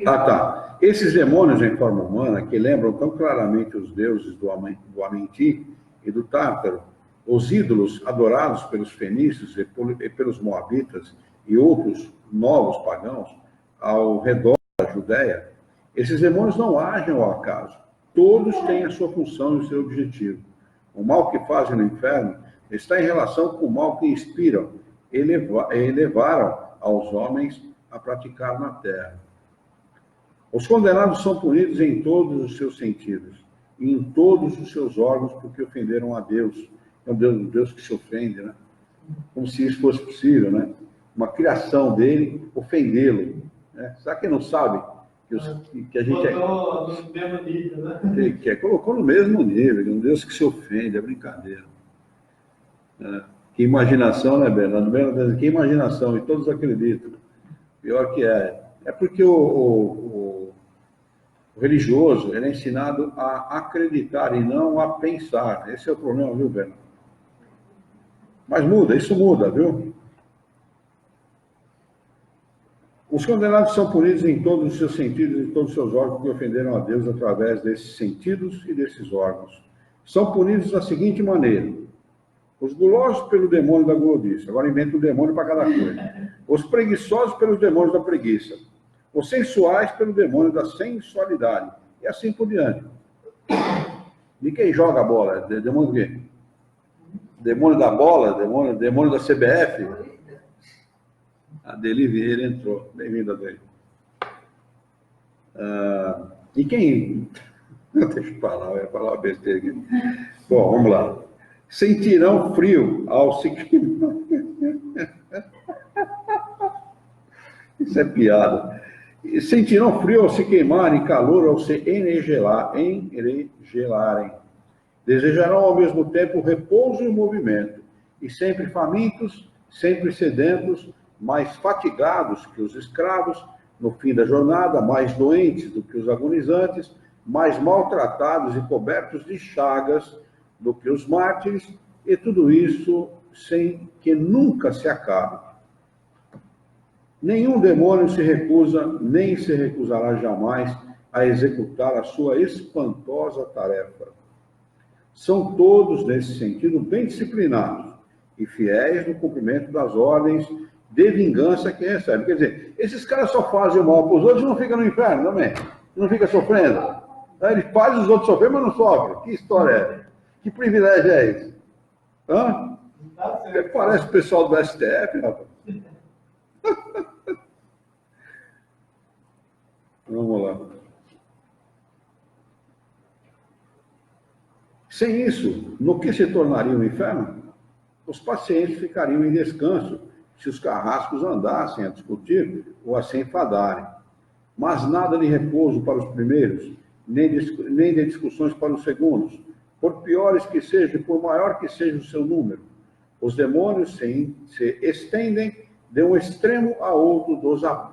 Ah, tá. Esses demônios em forma humana, que lembram tão claramente os deuses do Amenti e do Tártaro, os ídolos adorados pelos fenícios e pelos moabitas e outros novos pagãos ao redor da Judéia, esses demônios não agem ao acaso. Todos têm a sua função e o seu objetivo. O mal que fazem no inferno está em relação com o mal que inspiram e levaram aos homens a praticar na terra. Os condenados são punidos em todos os seus sentidos, e em todos os seus órgãos, porque ofenderam a Deus. É um Deus que se ofende, né? Como se isso fosse possível, né? Uma criação dele, ofendê-lo. Né? Será que não sabe que a gente
colocou no mesmo nível, né?
Colocou no mesmo nível, um Deus que se ofende, é brincadeira. Que imaginação, né, Bernardo? Que imaginação, e todos acreditam. Pior que é. É porque o religioso ele é ensinado a acreditar e não a pensar. Esse é o problema, viu, Bernardo? Mas muda, isso muda, viu? Os condenados são punidos em todos os seus sentidos e todos os seus órgãos que ofenderam a Deus através desses sentidos e desses órgãos. São punidos da seguinte maneira: os gulosos pelo demônio da gulodice, agora inventa um demônio para cada coisa. Os preguiçosos pelos demônios da preguiça. Os sensuais pelo demônio da sensualidade. E assim por diante. De quem joga a bola? Demônio do quê? Demônio da bola? Demônio da CBF? A Deli Vieira entrou. Bem-vinda, Deli. E quem... Deixa eu falar, eu ia falar uma besteira aqui. Bom, vamos lá. Sentirão frio ao se queimar. Isso é piada. Sentirão frio ao se queimarem, calor ao se enregelarem. Desejarão ao mesmo tempo repouso e movimento, e sempre famintos, sempre sedentos, mais fatigados que os escravos, no fim da jornada, mais doentes do que os agonizantes, mais maltratados e cobertos de chagas do que os mártires, e tudo isso sem que nunca se acabe. Nenhum demônio se recusa, nem se recusará jamais a executar a sua espantosa tarefa. São todos, nesse sentido, bem disciplinados e fiéis no cumprimento das ordens de vingança que recebem. Quer dizer, esses caras só fazem o mal para os outros e não ficam no inferno também. Não fica sofrendo. Eles fazem os outros sofrer, mas não sofrem. Que história é essa? Que privilégio é esse? Hã? Parece o pessoal do STF, rapaz. Vamos lá. Sem isso, no que se tornaria o inferno? os pacientes ficariam em descanso se os carrascos andassem a discutir ou a se enfadarem. Mas nada de repouso para os primeiros, nem de discussões para os segundos, por piores que sejam, por maior que seja o seu número. Os demônios se estendem de um extremo a outro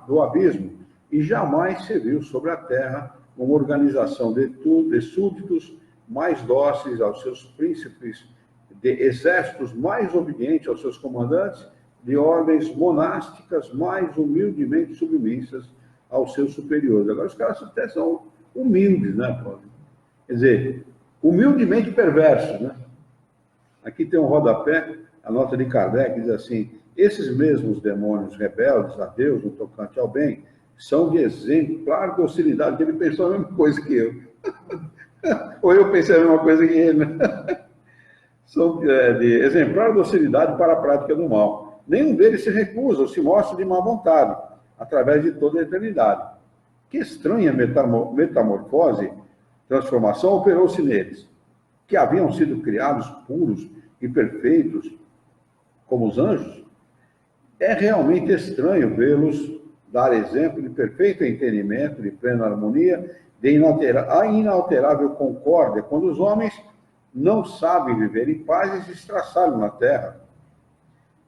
do abismo, e jamais se viu sobre a terra uma organização de súditos mais dóceis aos seus príncipes, de exércitos mais obedientes aos seus comandantes, de ordens monásticas mais humildemente submissas aos seus superiores. Agora, os caras até são humildes, né, Paulo? Quer dizer, humildemente perversos, né? Aqui tem um rodapé, a nota de Kardec diz assim: esses mesmos demônios rebeldes a Deus no tocante ao bem são de exemplar docilidade. Ele pensou a mesma coisa que eu. Ou eu pensei a mesma coisa que ele, né? São de exemplar docilidade para a prática do mal. Nenhum deles se recusa ou se mostra de má vontade, através de toda a eternidade. Que estranha metamorfose, transformação operou-se neles, que haviam sido criados puros e perfeitos, como os anjos. É realmente estranho vê-los dar exemplo de perfeito entendimento, de plena harmonia, de inalterável concórdia, quando os homens não sabem viver em paz e se estraçalham na terra.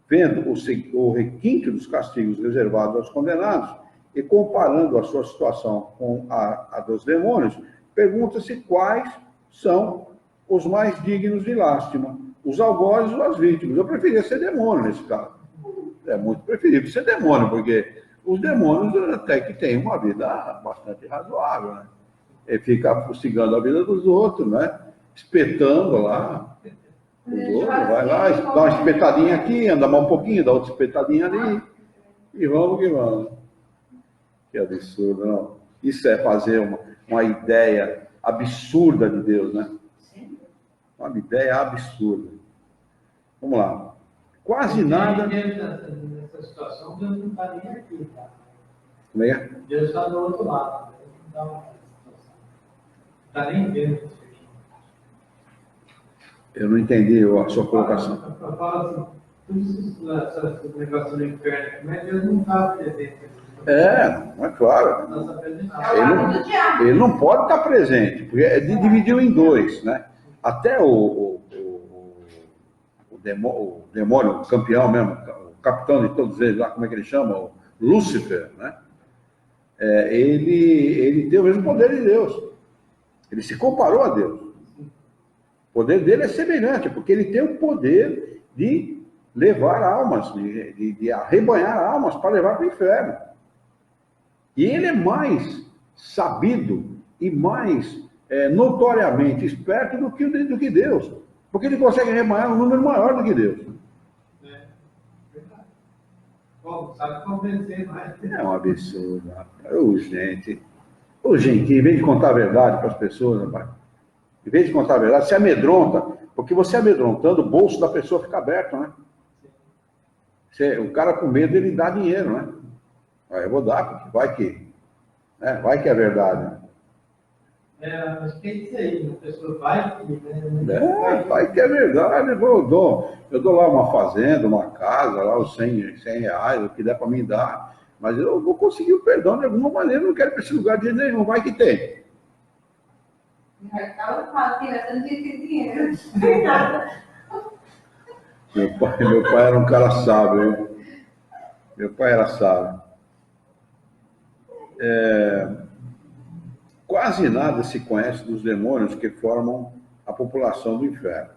Vendo o requinte dos castigos reservados aos condenados e comparando a sua situação com a dos demônios, pergunta-se quais são os mais dignos de lástima, os algozes ou as vítimas. Eu preferia ser demônio nesse caso. É muito preferível ser demônio, porque os demônios até que têm uma vida bastante razoável, né? Ele fica fustigando a vida dos outros, né? Espetando lá os outros, vai lá, dá uma espetadinha aqui, anda mais um pouquinho, dá outra espetadinha ali, e vamos que vamos. Que absurdo, não? Isso é fazer uma ideia absurda de Deus, né? Uma ideia absurda. Vamos lá. Quase nada...
Nessa situação, Deus não está nem aqui, tá?
Como é?
Deus está do outro lado. Deus não está uma situação. Não está nem vendo isso aqui.
Eu não entendi a sua colocação.
Eu falo assim, tudo esse negócio do inferno, mas Deus não está presente.
É claro. Ele não pode estar presente, porque ele dividiu em dois, né? Até o demônio, o campeão mesmo, o capitão de todos eles, lá como é que ele chama? O Lúcifer, né? Ele tem o mesmo poder de Deus. Ele se comparou a Deus. O poder dele é semelhante, porque ele tem o poder de levar almas, de arrebanhar almas para levar para o inferno. E ele é mais sabido e mais notoriamente esperto do que Deus. Porque ele consegue arrebanhar um número maior do que Deus.
Bom, sabe convencer mais.
É um absurdo. Gente, em vez de contar a verdade para as pessoas, rapaz, em vez de contar a verdade, se amedronta, porque você amedrontando, o bolso da pessoa fica aberto, né? O cara com medo, ele dá dinheiro, né? Eu vou dar, porque vai que é verdade.
Mas tem isso aí, a pessoa vai que...
Vai que é verdade. Eu dou lá uma fazenda, uma casa, lá os 100 reais, o que der para mim dar, mas eu vou conseguir o perdão de alguma maneira, não quero para esse lugar de nenhum, vai que tem. Meu pai era um cara sábio, hein? Meu pai era sábio. Quase nada se conhece dos demônios que formam a população do inferno.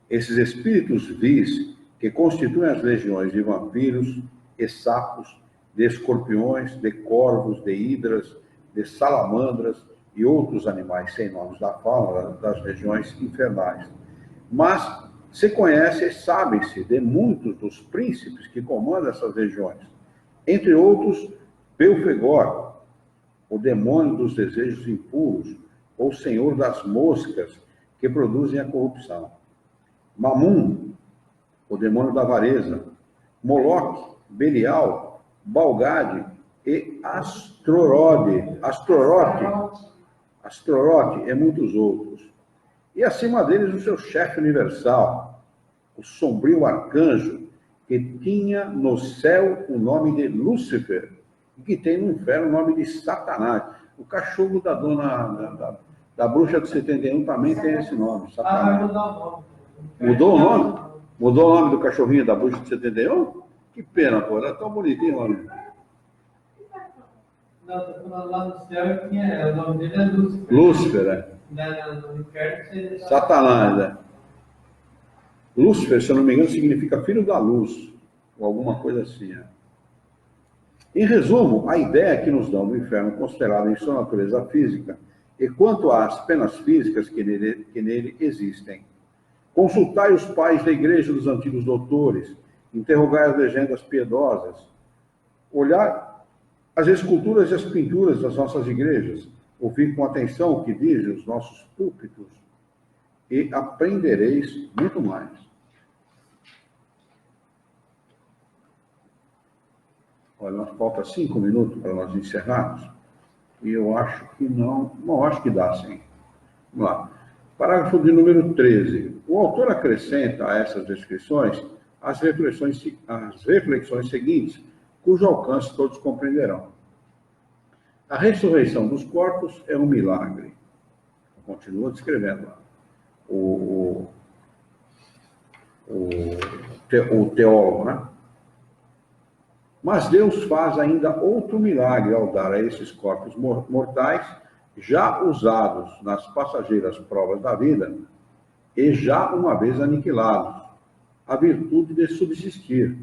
Esses espíritos vis que constituem as legiões de vampiros e sapos, de escorpiões, de corvos, de hidras, de salamandras e outros animais sem nomes da fauna das regiões infernais. Mas se conhece e sabe-se de muitos dos príncipes que comandam essas regiões. Entre outros, Belfegor, o demônio dos desejos impuros, ou senhor das moscas que produzem a corrupção. Mamum, o demônio da avareza. Moloque, Belial, Balgade e Astrorote, e muitos outros. E acima deles o seu chefe universal, o sombrio arcanjo que tinha no céu o nome de Lúcifer e que tem no inferno o nome de Satanás. O cachorro da da bruxa de 71 também tem esse nome, Satanás.
Vai mudar o nome.
Mudou o nome? Mudou o nome do cachorrinho da bruxa de 71? Que pena, pô, era tão bonitinho o nome.
Não, lá no céu tinha, o nome dele é Lúcifer.
Lúcifer, é.
No inferno seria
Satanás, é. Lúcifer, se eu não me engano, significa filho da luz, ou alguma coisa assim. É. Em resumo, a ideia que nos dão do inferno, considerado em sua natureza física, e quanto às penas físicas que nele existem. Consultai os pais da igreja dos antigos doutores, interrogai as legendas piedosas, olhar as esculturas e as pinturas das nossas igrejas, ouvir com atenção o que dizem os nossos púlpitos, e aprendereis muito mais. Olha, nós falta 5 minutos para nós encerrarmos, e eu acho que não acho que dá sim. Vamos lá. Parágrafo de número 13. O autor acrescenta a essas descrições as reflexões seguintes, cujo alcance todos compreenderão. A ressurreição dos corpos é um milagre. Continua descrevendo lá. O teólogo, né? Mas Deus faz ainda outro milagre ao dar a esses corpos mortais, já usados nas passageiras provas da vida, e já uma vez aniquilados, a virtude de subsistir,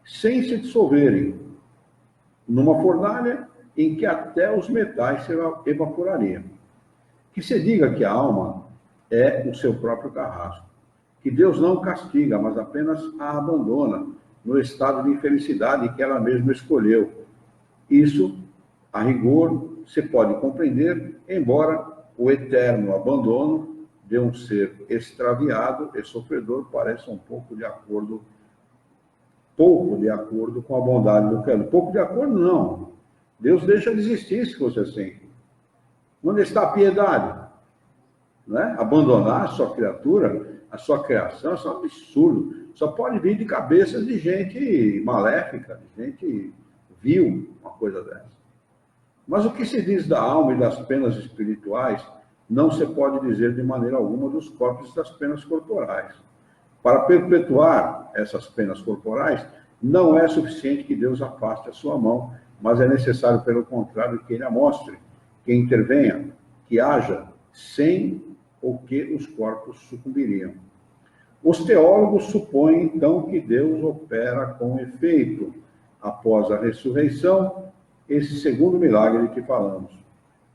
sem se dissolverem, numa fornalha em que até os metais se evaporariam. Que se diga que a alma é o seu próprio carrasco, que Deus não castiga, mas apenas a abandona no estado de infelicidade que ela mesma escolheu. Isso, a rigor, se pode compreender, embora o eterno abandono de um ser extraviado e sofredor pareça um pouco de acordo com a bondade do Criador. Pouco de acordo, não. Deus deixa de existir se fosse assim. Onde está a piedade? Né? Abandonar a sua criatura, a sua criação, isso é um absurdo. Só pode vir de cabeças de gente maléfica, de gente vil, uma coisa dessa. Mas o que se diz da alma e das penas espirituais não se pode dizer de maneira alguma dos corpos e das penas corporais. Para perpetuar essas penas corporais, não é suficiente que Deus afaste a sua mão, mas é necessário, pelo contrário, que ele a mostre, que intervenha, que haja, sem o que os corpos sucumbiriam. Os teólogos supõem, então, que Deus opera com efeito, após a ressurreição, esse segundo milagre de que falamos.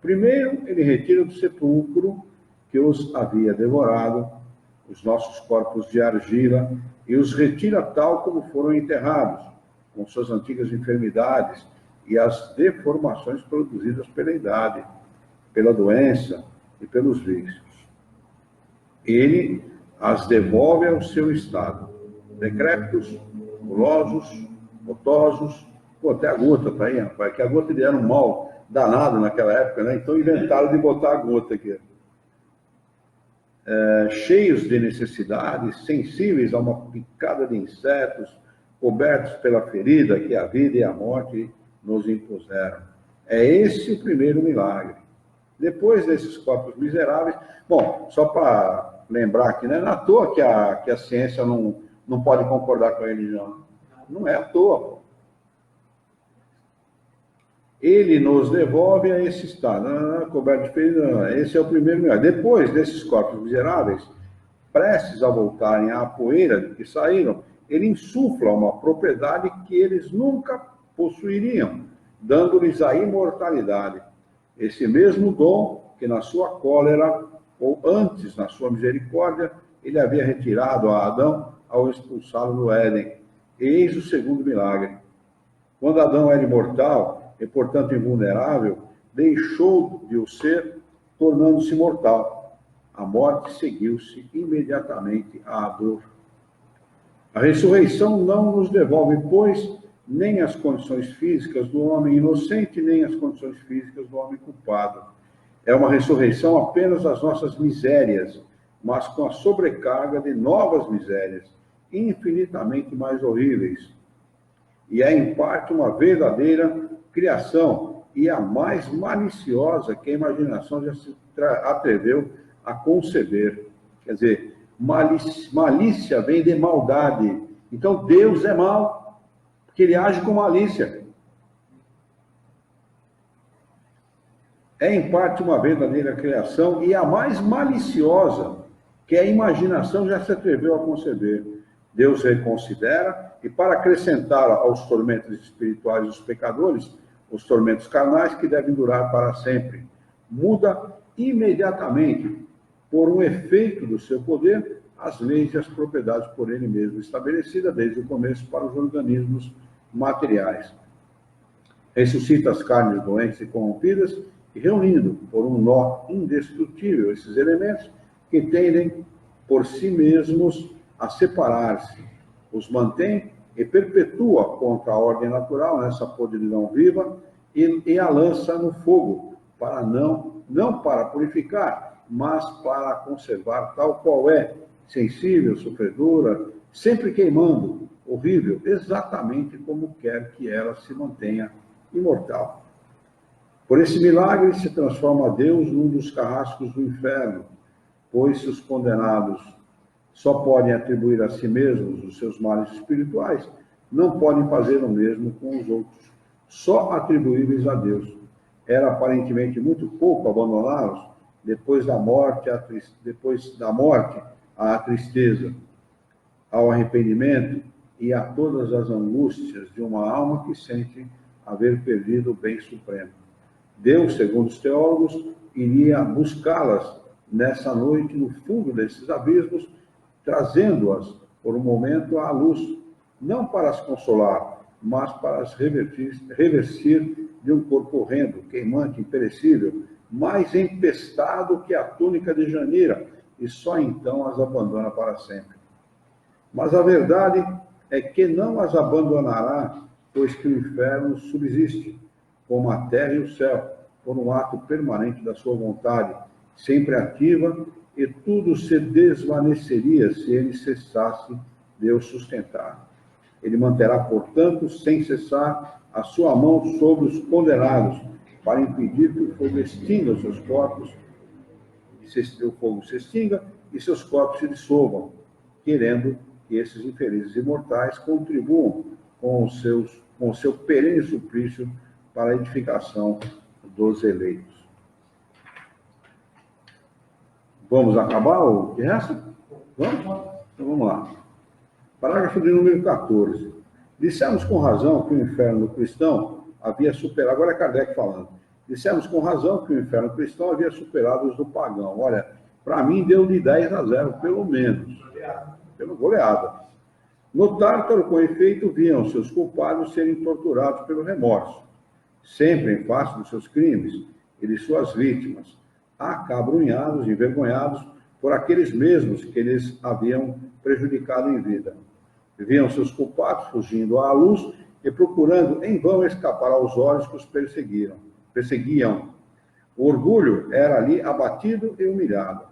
Primeiro, ele retira do sepulcro que os havia devorado, os nossos corpos de argila, e os retira tal como foram enterrados, com suas antigas enfermidades e as deformações produzidas pela idade, pela doença e pelos vícios. Ele as devolve ao seu estado, decrépitos, gulosos, gotosos, até a gota está aí, rapaz, que a gota era um mal danado naquela época, né? Então inventaram de botar a gota aqui. Cheios de necessidades, sensíveis a uma picada de insetos, cobertos pela ferida que a vida e a morte nos impuseram. É esse o primeiro milagre. Depois desses corpos miseráveis, bom, só para lembrar aqui, não é à toa que a ciência não pode concordar com a religião. Não é à toa, pô. Ele nos devolve a esse estado, coberto de ferida, esse é o primeiro milagre. Depois desses corpos miseráveis, prestes a voltarem à poeira de que saíram, ele insufla uma propriedade que eles nunca possuiriam, dando-lhes a imortalidade. Esse mesmo dom que na sua cólera, ou antes na sua misericórdia, ele havia retirado a Adão ao expulsá-lo do Éden. Eis o segundo milagre. Quando Adão era imortal, e portanto invulnerável, deixou de o ser, tornando-se mortal. A morte seguiu-se imediatamente à dor. A ressurreição não nos devolve, pois, nem as condições físicas do homem inocente, nem as condições físicas do homem culpado. É uma ressurreição apenas das nossas misérias, mas com a sobrecarga de novas misérias, infinitamente mais horríveis. E é, em parte, uma verdadeira criação, e a mais maliciosa que a imaginação já se atreveu a conceber. Quer dizer, malícia vem de maldade. Então, Deus é mau, porque ele age com malícia. É, em parte, uma verdadeira criação, e a mais maliciosa que a imaginação já se atreveu a conceber. Deus reconsidera, e para acrescentar aos tormentos espirituais dos pecadores, os tormentos carnais que devem durar para sempre, muda imediatamente, por um efeito do seu poder, as leis e as propriedades por ele mesmo estabelecidas desde o começo para os organismos materiais. Ressuscita as carnes doentes e corrompidas, e reunindo por um nó indestrutível esses elementos que tendem por si mesmos a separar-se, os mantém e perpetua contra a ordem natural nessa podridão viva e a lança no fogo, para não para purificar, mas para conservar tal qual é, sensível, sofredora, sempre queimando, horrível, exatamente como quer que ela se mantenha imortal. Por esse milagre se transforma Deus num dos carrascos do inferno, pois se os condenados só podem atribuir a si mesmos os seus males espirituais, não podem fazer o mesmo com os outros, só atribuíveis a Deus. Era aparentemente muito pouco abandoná-los depois da morte à tristeza, ao arrependimento e a todas as angústias de uma alma que sente haver perdido o bem supremo. Deus, segundo os teólogos, iria buscá-las nessa noite no fundo desses abismos, trazendo-as por um momento à luz, não para as consolar, mas para as revestir de um corpo horrendo, queimante, imperecível, mais empestado que a túnica de Janira, e só então as abandona para sempre. Mas a verdade é que não as abandonará, pois que o inferno subsiste, como a terra e o céu, por um ato permanente da sua vontade, sempre ativa, e tudo se desvaneceria se ele cessasse de o sustentar. Ele manterá, portanto, sem cessar, a sua mão sobre os condenados, para impedir que o fogo extinga os seus corpos, o fogo se extinga e seus corpos se dissolvam, querendo que esses infelizes imortais contribuam com o seu perene suplício para a edificação dos eleitos. Vamos acabar o que resta? Vamos? Então vamos lá. Parágrafo de número 14. Dissemos com razão que o inferno cristão havia superado... Agora é Kardec falando. Dissemos com razão que o inferno cristão havia superado os do pagão. Olha, para mim deu de 10-0, pelo menos. Pela goleada. No Tártaro, com efeito, viam seus culpados serem torturados pelo remorso, sempre em face dos seus crimes e de suas vítimas, acabrunhados, envergonhados por aqueles mesmos que eles haviam prejudicado em vida. Viam seus culpados fugindo à luz e procurando em vão escapar aos olhos que os perseguiam. O orgulho era ali abatido e humilhado.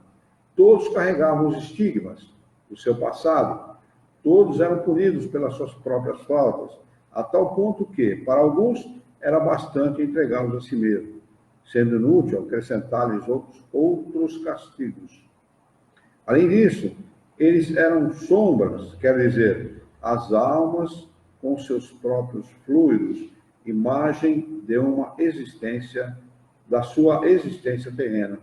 Todos carregavam os estigmas do seu passado. Todos eram punidos pelas suas próprias faltas, a tal ponto que, para alguns, era bastante entregá-los a si mesmo, sendo inútil acrescentar-lhes outros castigos. Além disso, eles eram sombras, quer dizer, as almas com seus próprios fluidos, imagem de uma existência, da sua existência terrena.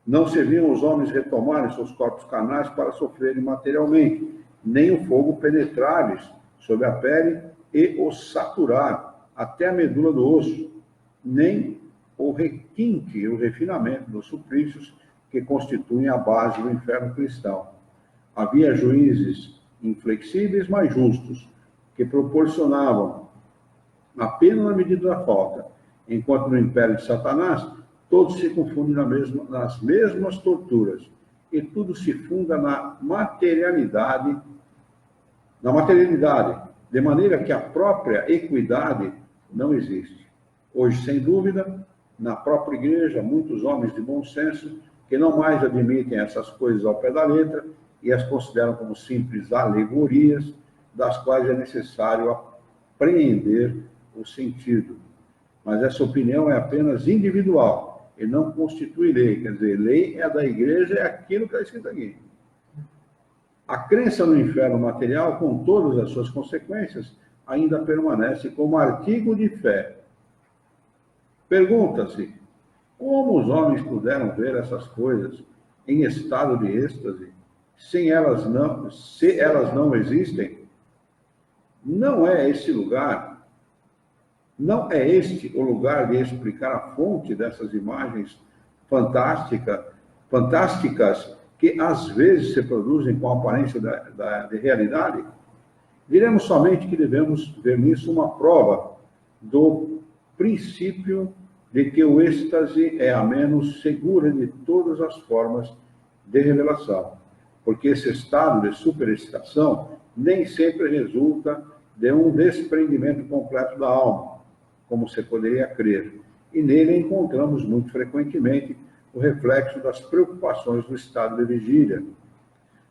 Não serviam os homens retomarem seus corpos carnais para sofrerem materialmente, nem o fogo penetrar-lhes sob a pele e os saturar até a medula do osso, nem o requinte e o refinamento dos suplícios que constituem a base do inferno cristão. Havia juízes inflexíveis, mas justos, que proporcionavam a pena na medida da falta, enquanto no império de Satanás todos se confundem nas mesmas torturas, e tudo se funda na materialidade, de maneira que a própria equidade não existe. Hoje, sem dúvida, na própria igreja, muitos homens de bom senso que não mais admitem essas coisas ao pé da letra e as consideram como simples alegorias, das quais é necessário apreender o sentido. Mas essa opinião é apenas individual e não constitui lei. Quer dizer, lei é da igreja, é aquilo que está escrito aqui. A crença no inferno material, com todas as suas consequências, ainda permanece como artigo de fé. Pergunta-se, como os homens puderam ver essas coisas em estado de êxtase, se elas não existem? Não é este o lugar de explicar a fonte dessas imagens fantásticas que às vezes se produzem com a aparência de realidade? Diremos somente que devemos ver nisso uma prova do princípio de que o êxtase é a menos segura de todas as formas de revelação, porque esse estado de superexcitação nem sempre resulta de um desprendimento completo da alma, como se poderia crer, e nele encontramos muito frequentemente o reflexo das preocupações do estado de vigília.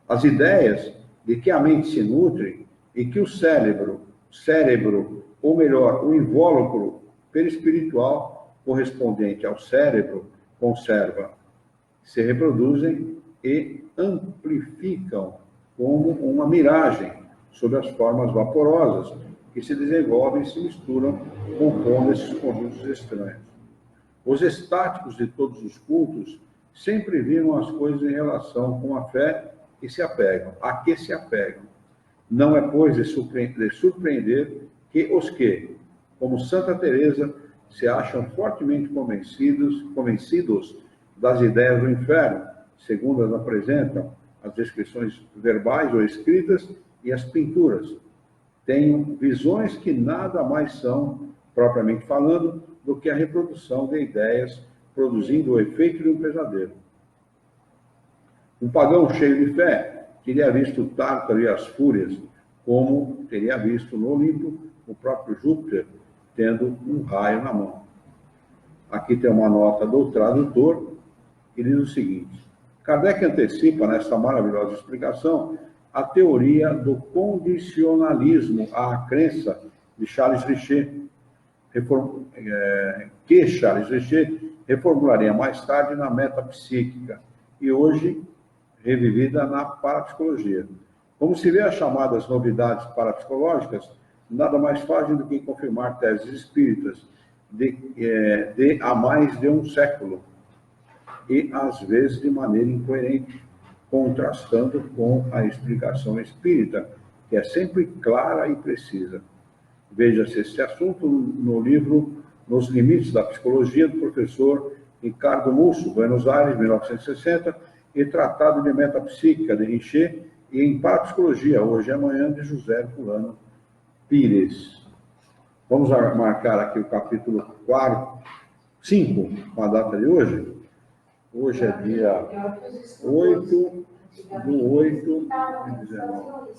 As ideias de que a mente se nutre e que o cérebro, ou melhor, o invólucro perispiritual correspondente ao cérebro, conserva, se reproduzem e amplificam como uma miragem sobre as formas vaporosas que se desenvolvem e se misturam, compondo esses conjuntos estranhos. Os estáticos de todos os cultos sempre viram as coisas em relação com a fé e se apegam, a que se apegam. Não é, pois, de surpreender que os que, como Santa Teresa, se acham fortemente convencidos das ideias do inferno, segundo as apresentam as descrições verbais ou escritas e as pinturas, tenham visões que nada mais são, propriamente falando, do que a reprodução de ideias, produzindo o efeito de um pesadelo. Um pagão cheio de fé teria visto o Tártaro e as fúrias, como teria visto no Olimpo o próprio Júpiter tendo um raio na mão. Aqui tem uma nota do tradutor que diz o seguinte: Kardec antecipa nessa maravilhosa explicação a teoria do condicionalismo à crença de Charles Richer, que Charles Richer reformularia mais tarde na metapsíquica e hoje revivida na parapsicologia. Como se vê, as chamadas novidades parapsicológicas nada mais fazem do que confirmar teses espíritas de há mais de um século, e às vezes de maneira incoerente, contrastando com a explicação espírita, que é sempre clara e precisa. Veja-se esse assunto no livro Nos Limites da Psicologia, do professor Ricardo Musso, Buenos Aires, 1960, e Tratado de Metapsíquica, de Richer, e em Parapsicologia, Hoje e Amanhã, de José Fulano Pires. Vamos marcar aqui o capítulo 5, com a data de hoje. Hoje é dia 8 de 8 de 19.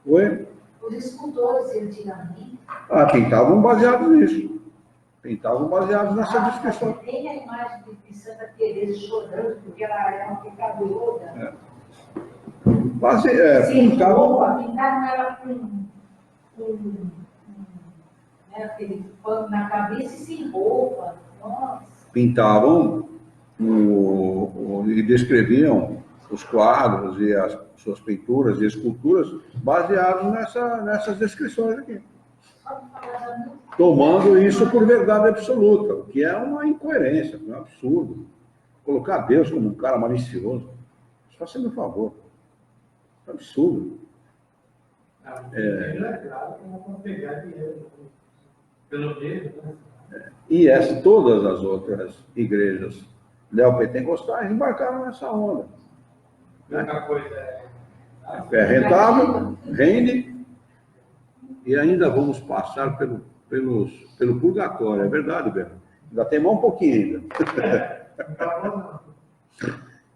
Oi?
Os escultores antigamente.
Pintavam baseados nisso. Pintavam baseados nessa descrição.
Tem a imagem de Santa Teresa chorando, porque ela era uma pecadora. Pintaram ela com aquele pano na cabeça e sem roupa. Nossa.
Pintavam e descreviam os quadros e as suas pinturas e esculturas baseados nessas descrições aqui. Tomando isso por verdade absoluta, o que é uma incoerência, um absurdo. Colocar Deus como um cara malicioso. Faça-me um favor. É absurdo. E todas as outras igrejas neopentecostais embarcaram nessa onda.
Outra coisa
é rentável, rende, e ainda vamos passar pelo purgatório. É verdade, Bernardo? Ainda tem mais um pouquinho ainda.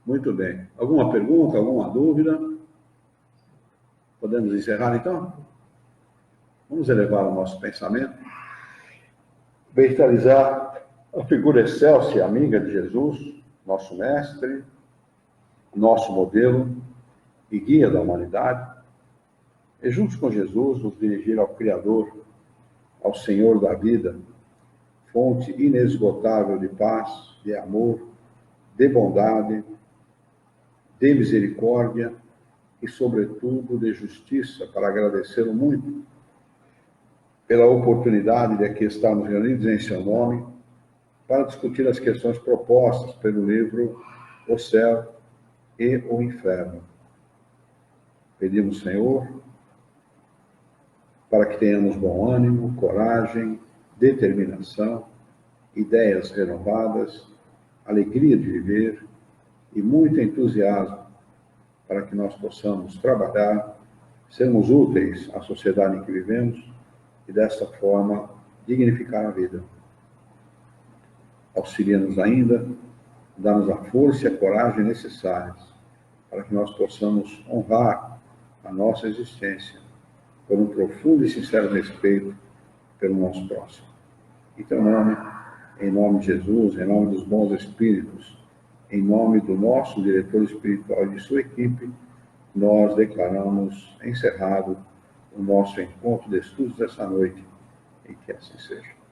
Muito bem. Alguma pergunta, alguma dúvida? Podemos encerrar, então? Vamos elevar o nosso pensamento. Mentalizar a figura excelsa e amiga de Jesus, nosso mestre, nosso modelo e guia da humanidade, e juntos com Jesus nos dirigir ao Criador, ao Senhor da vida, fonte inesgotável de paz, de amor, de bondade, de misericórdia e, sobretudo, de justiça, para agradecê-lo muito pela oportunidade de aqui estarmos reunidos em seu nome para discutir as questões propostas pelo livro O Céu e o Inferno. Pedimos, Senhor, para que tenhamos bom ânimo, coragem, determinação, ideias renovadas, alegria de viver e muito entusiasmo para que nós possamos trabalhar, sermos úteis à sociedade em que vivemos e, desta forma, dignificar a vida. Auxilia-nos ainda, dá-nos a força e a coragem necessárias para que nós possamos honrar a nossa existência por um profundo e sincero respeito pelo nosso próximo. Em teu nome, em nome de Jesus, em nome dos bons espíritos, em nome do nosso diretor espiritual e de sua equipe, nós declaramos encerrado o nosso encontro de estudos dessa noite, e que assim seja.